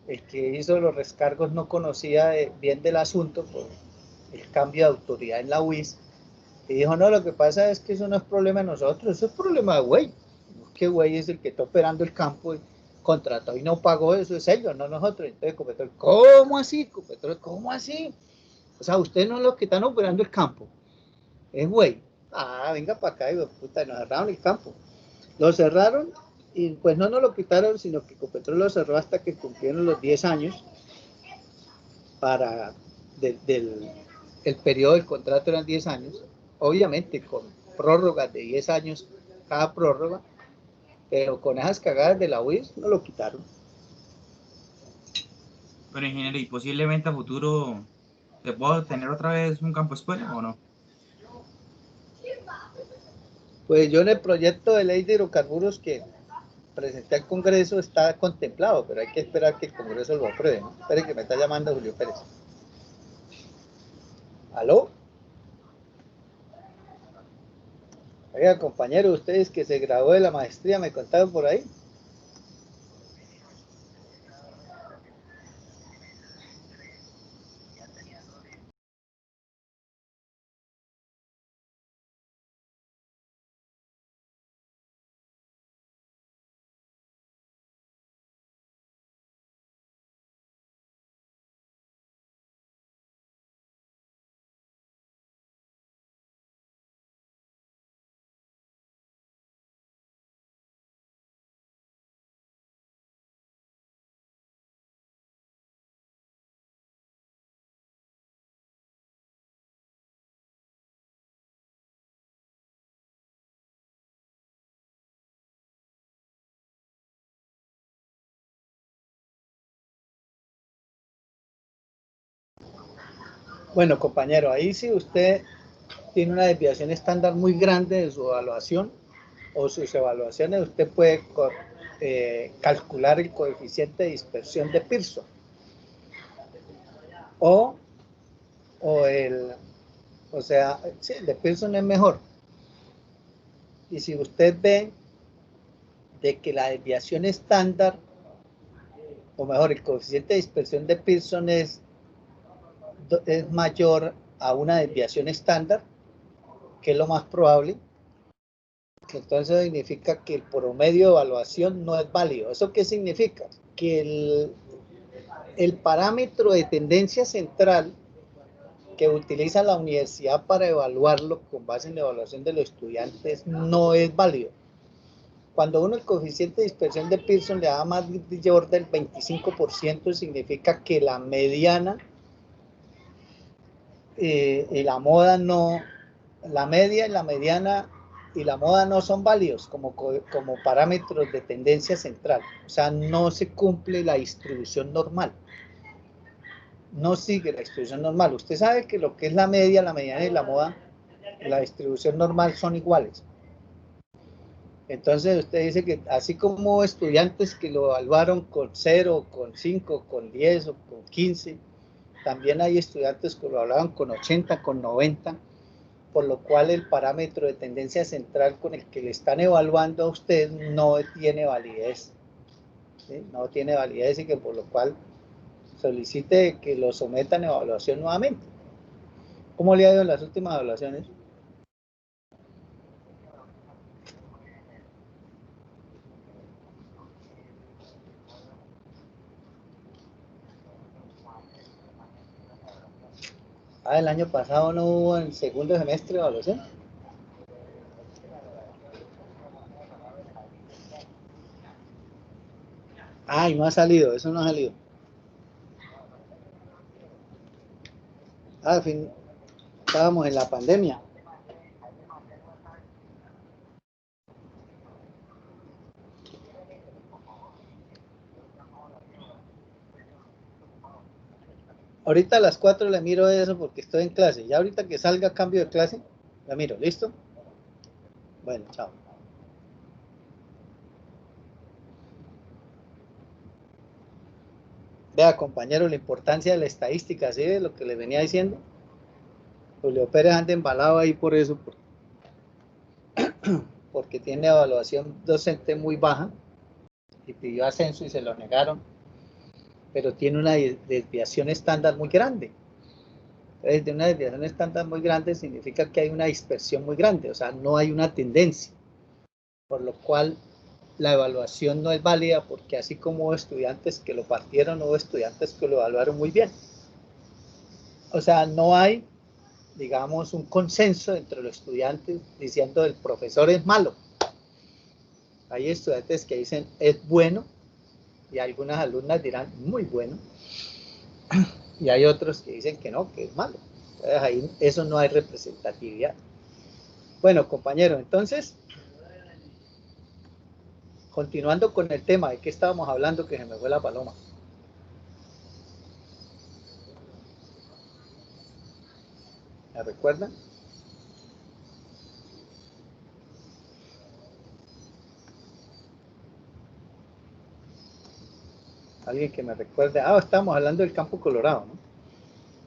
El que hizo los rescargos no conocía bien del asunto por el cambio de autoridad en la UIS y dijo, no, lo que pasa es que eso no es problema de nosotros, eso es problema de Güey, que Güey es el que está operando el campo y contrató y no pagó, eso es ellos, no nosotros. Entonces Copetrol, ¿cómo así? Copetrol, ¿cómo así? O sea, ustedes no son los que están operando el campo, es Güey. Ah, venga para acá, y puta, nos cerraron el campo. Lo cerraron y pues no nos lo quitaron, sino que Copetrol lo cerró hasta que cumplieron los 10 años para el periodo del contrato eran 10 años, obviamente con prórrogas de 10 años cada prórroga, pero con esas cagadas de la UIS no lo quitaron. Pero ingeniero, ¿y posiblemente a futuro se pueda tener otra vez un campo escuela o no? Pues yo en el proyecto de ley de hidrocarburos que presenté al Congreso está contemplado, pero hay que esperar que el Congreso lo apruebe, ¿no? Espere que me está llamando Julio Pérez. ¿Aló? Oiga, compañero, ustedes que se graduó de la maestría, me contaron por ahí. Bueno, compañero, ahí si usted tiene una desviación estándar muy grande de su evaluación o sus evaluaciones, usted puede calcular el coeficiente de dispersión de Pearson o sea, sí, el de Pearson es mejor. Y si usted ve de que la desviación estándar, o mejor, el coeficiente de dispersión de Pearson es mayor a una desviación estándar, que es lo más probable, entonces significa que el promedio de evaluación no es válido. ¿Eso qué significa? Que el parámetro de tendencia central que utiliza la universidad para evaluarlo con base en la evaluación de los estudiantes no es válido. Cuando uno el coeficiente de dispersión de Pearson le da mayor del 25%, significa que la mediana y la moda no, la media y la mediana y la moda no son válidos como parámetros de tendencia central. O sea, no se cumple la distribución normal. No sigue la distribución normal. Usted sabe que lo que es la media, la mediana y la moda, la distribución normal son iguales. Entonces usted dice que así como estudiantes que lo evaluaron con 0, con 5, con 10 o con 15, también hay estudiantes que lo evaluaron con 80, con 90, por lo cual el parámetro de tendencia central con el que le están evaluando a usted no tiene validez. ¿Sí? No tiene validez y que por lo cual solicite que lo sometan a evaluación nuevamente. ¿Cómo le ha ido en las últimas evaluaciones? El año pasado no hubo en segundo semestre de evaluación. Y no ha salido, eso no ha salido. Al fin, estábamos en la pandemia. Ahorita a las 4 le miro eso porque estoy en clase. Ya ahorita que salga cambio de clase, la miro. ¿Listo? Bueno, chao. Vea, compañero, la importancia de la estadística, ¿sí? De lo que le venía diciendo. Julio Pérez anda embalado ahí por eso, porque tiene evaluación docente muy baja y pidió ascenso y se lo negaron, pero tiene una desviación estándar muy grande. Entonces, de una desviación estándar muy grande significa que hay una dispersión muy grande, o sea, no hay una tendencia, por lo cual la evaluación no es válida porque así como hubo estudiantes que lo partieron, hubo estudiantes que lo evaluaron muy bien. O sea, no hay, digamos, un consenso entre los estudiantes diciendo el profesor es malo. Hay estudiantes que dicen es bueno y algunas alumnas dirán muy bueno y hay otros que dicen que no, que es malo. Entonces ahí eso no hay representatividad. Bueno, compañero, entonces continuando con el tema de qué estábamos hablando, que se me fue la paloma. ¿Me recuerdan? Alguien que me recuerde. Estamos hablando del campo colorado, ¿no?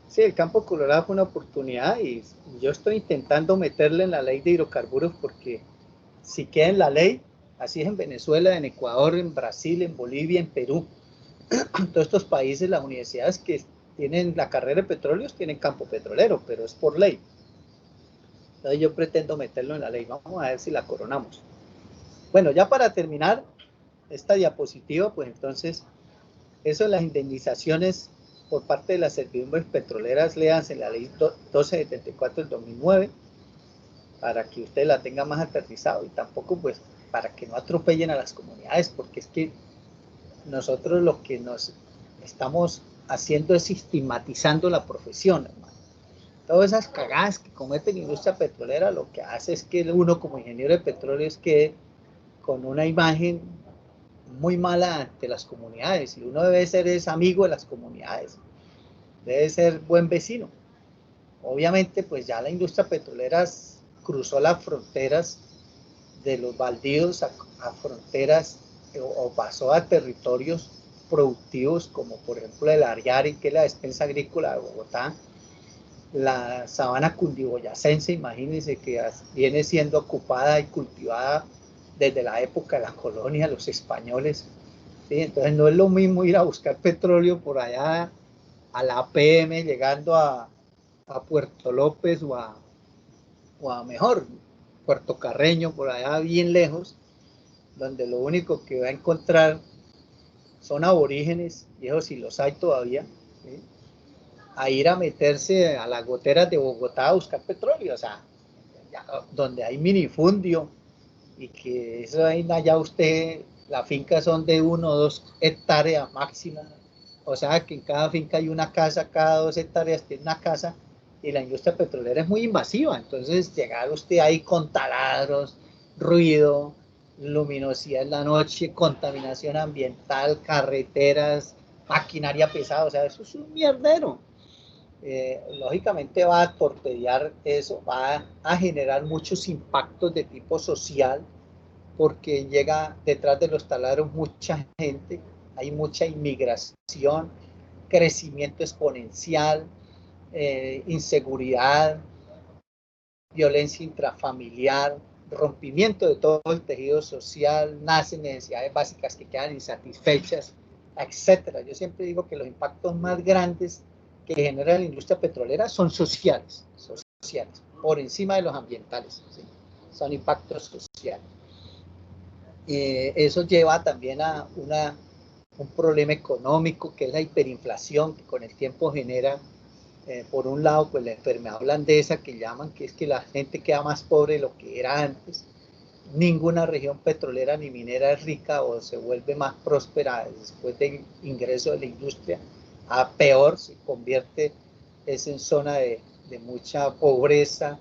Sí, el campo colorado fue una oportunidad y yo estoy intentando meterle en la ley de hidrocarburos porque si queda en la ley, así es en Venezuela, en Ecuador, en Brasil, en Bolivia, en Perú, todos estos países, las universidades que tienen la carrera de petróleos tienen campo petrolero, pero es por ley. Entonces yo pretendo meterlo en la ley. Vamos a ver si la coronamos. Bueno, ya para terminar esta diapositiva, pues entonces, eso de las indemnizaciones por parte de las servidumbres petroleras, léanse la ley 1274 del 2009, para que usted la tenga más aterrizado y tampoco pues para que no atropellen a las comunidades, porque es que nosotros lo que nos estamos haciendo es sistematizando la profesión, hermano. Todas esas cagadas que comete la industria petrolera lo que hace es que uno como ingeniero de petróleo es que con una imagen muy mala ante las comunidades y uno debe ser amigo de las comunidades, debe ser buen vecino. Obviamente, pues ya la industria petrolera cruzó las fronteras de los baldíos a fronteras o pasó a territorios productivos como por ejemplo el Ariari, que es la despensa agrícola de Bogotá, la sabana cundiboyacense, imagínense que viene siendo ocupada y cultivada desde la época de la colonia, los españoles, ¿sí? Entonces no es lo mismo ir a buscar petróleo por allá a la APM, llegando a Puerto López o a mejor, Puerto Carreño, por allá bien lejos, donde lo único que va a encontrar son aborígenes, y eso sí los hay todavía, ¿sí? A ir a meterse a las goteras de Bogotá a buscar petróleo, o sea, ya, donde hay minifundio, y que eso ahí allá usted, las fincas son de 1 o 2 hectáreas máxima, o sea que en cada finca hay una casa, cada 2 hectáreas tiene una casa, y la industria petrolera es muy invasiva, entonces llegar usted ahí con taladros, ruido, luminosidad en la noche, contaminación ambiental, carreteras, maquinaria pesada, o sea, eso es un mierdero. Lógicamente va a torpedear eso, va a generar muchos impactos de tipo social, porque llega detrás de los taladros mucha gente, hay mucha inmigración, crecimiento exponencial, inseguridad, violencia intrafamiliar, rompimiento de todo el tejido social, nacen necesidades básicas que quedan insatisfechas, etcétera. Yo siempre digo que los impactos más grandes que genera la industria petrolera son sociales, por encima de los ambientales, ¿sí? Son impactos sociales. Eso lleva también a un problema económico, que es la hiperinflación, que con el tiempo genera, por un lado, pues la enfermedad holandesa que llaman, que es que la gente queda más pobre de lo que era antes. Ninguna región petrolera ni minera es rica o se vuelve más próspera después del ingreso de la industria. A peor, se convierte en zona de mucha pobreza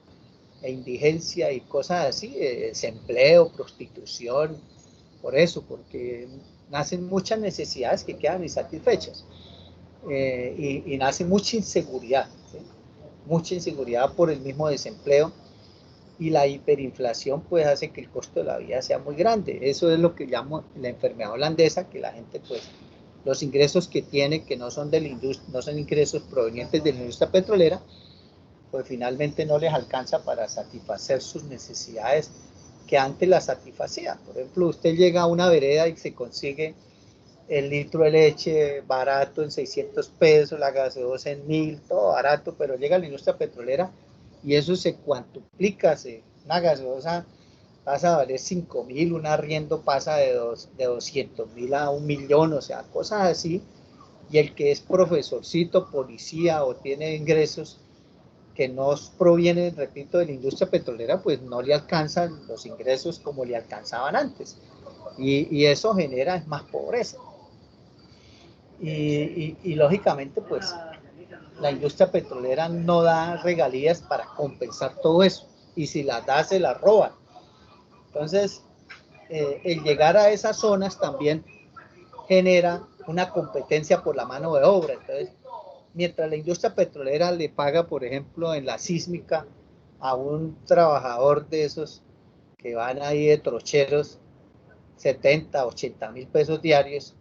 e indigencia y cosas así, desempleo, prostitución, por eso, porque nacen muchas necesidades que quedan insatisfechas, y nace mucha inseguridad, ¿sí? Mucha inseguridad por el mismo desempleo, y la hiperinflación pues hace que el costo de la vida sea muy grande. Eso es lo que llamo la enfermedad holandesa, que la gente pues los ingresos que tiene, que no son de la industria, no son ingresos provenientes de la industria petrolera, pues finalmente no les alcanza para satisfacer sus necesidades que antes las satisfacían. Por ejemplo, usted llega a una vereda y se consigue el litro de leche barato en 600 pesos, la gaseosa en 1000, todo barato, pero llega a la industria petrolera y eso se cuantuplica, una gaseosa pasa a valer 5.000, un arriendo pasa de 200.000 a 1.000.000, o sea, cosas así, y el que es profesorcito, policía o tiene ingresos que no provienen, repito, de la industria petrolera, pues no le alcanzan los ingresos como le alcanzaban antes, y eso genera más pobreza. Y lógicamente, pues la industria petrolera no da regalías para compensar todo eso, y si las da, se las roban. Entonces, el llegar a esas zonas también genera una competencia por la mano de obra. Entonces, mientras la industria petrolera le paga, por ejemplo, en la sísmica, a un trabajador de esos que van ahí de trocheros, 70, 80 mil pesos diarios,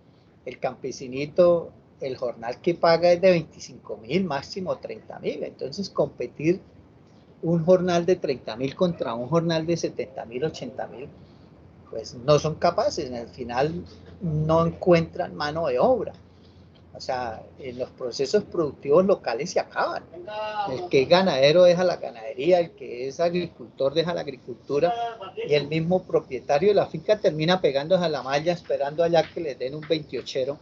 el campesinito, el jornal que paga es de 25.000, máximo 30.000. Entonces, competir un jornal de 30.000 contra un jornal de 70.000, 80.000, pues no son capaces, al final no encuentran mano de obra. O sea, en los procesos productivos locales se acaban. El que es ganadero deja la ganadería, el que es agricultor deja la agricultura, y el mismo propietario de la finca termina pegándose a la malla esperando allá que le den un 28ero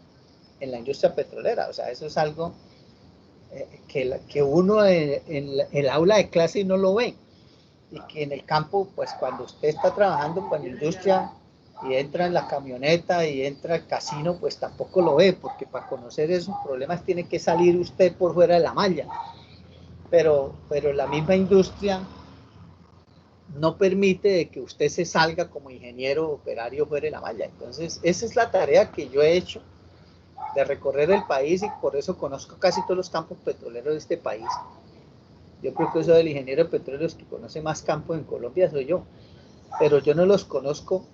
en la industria petrolera. O sea, eso es algo que uno en el aula de clase no lo ve, y que en el campo, pues cuando usted está trabajando con la industria y entra en la camioneta y entra al casino, pues tampoco lo ve, porque para conocer esos problemas tiene que salir usted por fuera de la malla. Pero la misma industria no permite que usted se salga como ingeniero operario fuera de la malla. Entonces, esa es la tarea que yo he hecho, de recorrer el país, y por eso conozco casi todos los campos petroleros de este país, Yo creo que soy el ingeniero de petróleos que conoce más campos en Colombia, soy yo. Pero yo no los conozco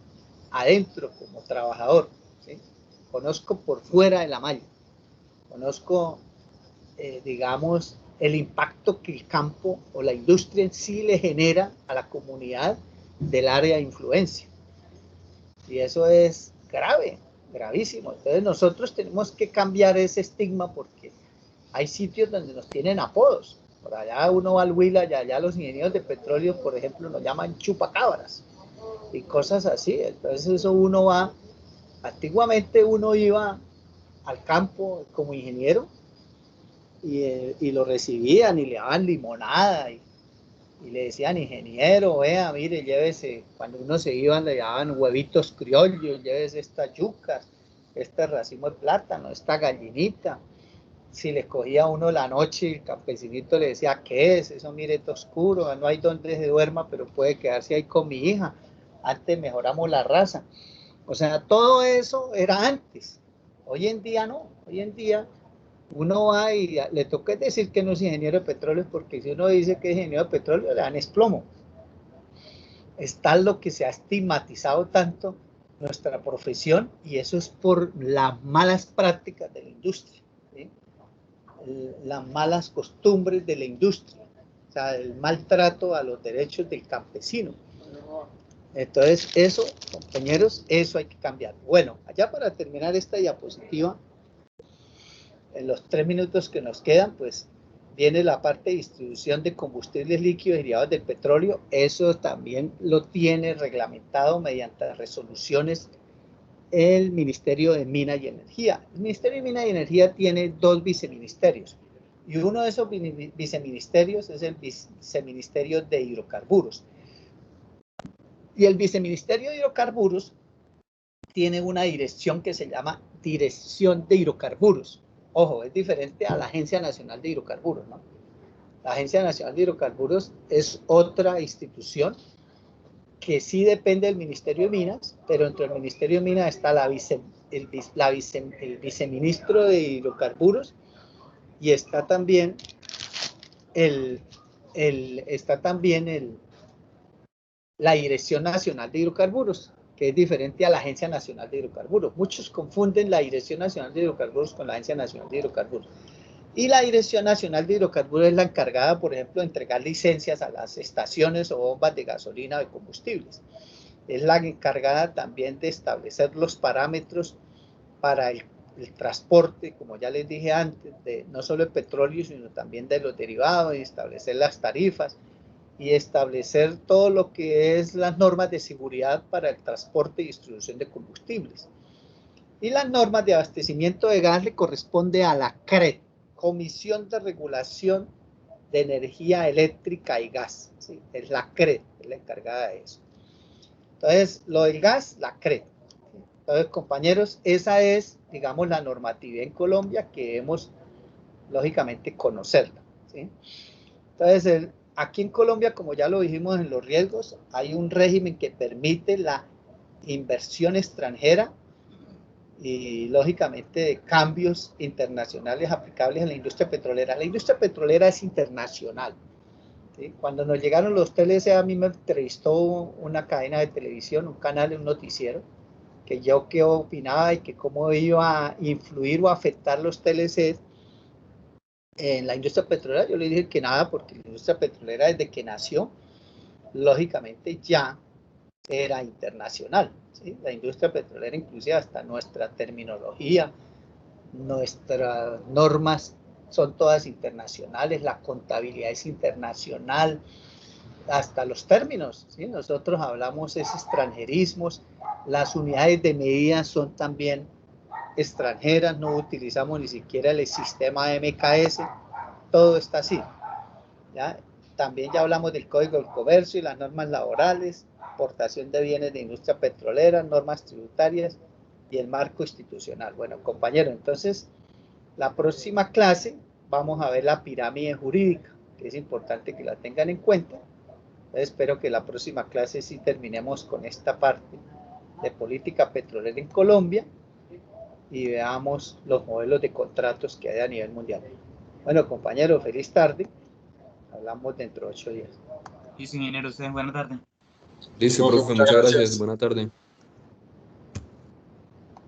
adentro como trabajador, ¿sí? Conozco por fuera de la malla. Conozco, digamos, el impacto que el campo o la industria en sí le genera a la comunidad del área de influencia. Y eso es grave, gravísimo. Entonces nosotros tenemos que cambiar ese estigma porque hay sitios donde nos tienen apodos. Por allá uno va al Huila y allá los ingenieros de petróleo, por ejemplo, nos llaman chupacabras y cosas así. Entonces eso uno va, antiguamente uno iba al campo como ingeniero y lo recibían y le daban limonada y le decían, ingeniero, vea, mire, llévese, cuando uno se iba le daban huevitos criollos, llévese estas yucas, este racimo de plátano, esta gallinita. Si le cogía a uno la noche, el campesinito le decía, ¿qué es? Eso, mire, está oscuro, no hay donde se duerma, pero puede quedarse ahí con mi hija. Antes mejoramos la raza. O sea, todo eso era antes. Hoy en día no. Hoy en día uno va y le toca decir que no es ingeniero de petróleo, porque si uno dice que es ingeniero de petróleo, le dan esplomo. Es tal lo que se ha estigmatizado tanto nuestra profesión y eso es por las malas prácticas de la industria, ¿sí? Las malas costumbres de la industria, o sea, el maltrato a los derechos del campesino. Entonces, eso, compañeros, eso hay que cambiar. Bueno, allá para terminar esta diapositiva, en los 3 minutos que nos quedan, pues viene la parte de distribución de combustibles líquidos derivados del petróleo. Eso también lo tiene reglamentado mediante resoluciones el Ministerio de Minas y Energía. El Ministerio de Minas y Energía tiene 2 viceministerios y uno de esos viceministerios es el Viceministerio de Hidrocarburos. Y el Viceministerio de Hidrocarburos tiene una dirección que se llama Dirección de Hidrocarburos. Ojo, es diferente a la Agencia Nacional de Hidrocarburos, ¿no? La Agencia Nacional de Hidrocarburos es otra institución que sí depende del Ministerio de Minas, pero entre el Ministerio de Minas está el viceministro de Hidrocarburos y está también la Dirección Nacional de Hidrocarburos, que es diferente a la Agencia Nacional de Hidrocarburos. Muchos confunden la Dirección Nacional de Hidrocarburos con la Agencia Nacional de Hidrocarburos. Y la Dirección Nacional de Hidrocarburos es la encargada, por ejemplo, de entregar licencias a las estaciones o bombas de gasolina o de combustibles. Es la encargada también de establecer los parámetros para el transporte, como ya les dije antes, de no solo el petróleo, sino también de los derivados, y establecer las tarifas y establecer todo lo que es las normas de seguridad para el transporte y distribución de combustibles. Y las normas de abastecimiento de gas le corresponde a la CREG, Comisión de Regulación de Energía Eléctrica y Gas. ¿Sí? Es la CREG, es la encargada de eso. Entonces, lo del gas, la CREG. Entonces, compañeros, esa es, digamos, la normatividad en Colombia que debemos, lógicamente, conocerla. ¿Sí? Entonces, aquí en Colombia, como ya lo dijimos en los riesgos, hay un régimen que permite la inversión extranjera y, lógicamente, de cambios internacionales aplicables en la industria petrolera. La industria petrolera es internacional. ¿Sí? Cuando nos llegaron los TLC, a mí me entrevistó una cadena de televisión, un canal, un noticiero, que yo qué opinaba y que cómo iba a influir o afectar los TLC en la industria petrolera. Yo le dije que nada, porque la industria petrolera desde que nació, lógicamente ya era internacional. ¿Sí? La industria petrolera, inclusive hasta nuestra terminología, nuestras normas son todas internacionales, la contabilidad es internacional, hasta los términos, ¿sí? Nosotros hablamos es extranjerismos, las unidades de medida son también extranjeras, no utilizamos ni siquiera el sistema MKS, todo está así. ¿Ya? También ya hablamos del Código del Comercio y las normas laborales, importación de bienes de industria petrolera, normas tributarias y el marco institucional. Bueno, compañeros, entonces la próxima clase vamos a ver la pirámide jurídica, que es importante que la tengan en cuenta. Espero que la próxima clase sí terminemos con esta parte de política petrolera en Colombia y veamos los modelos de contratos que hay a nivel mundial. Bueno, compañeros, feliz tarde. Hablamos dentro de 8 días. Sí, ingeniero, usted, buena tarde. Listo, profe, muchas gracias. Buena tarde.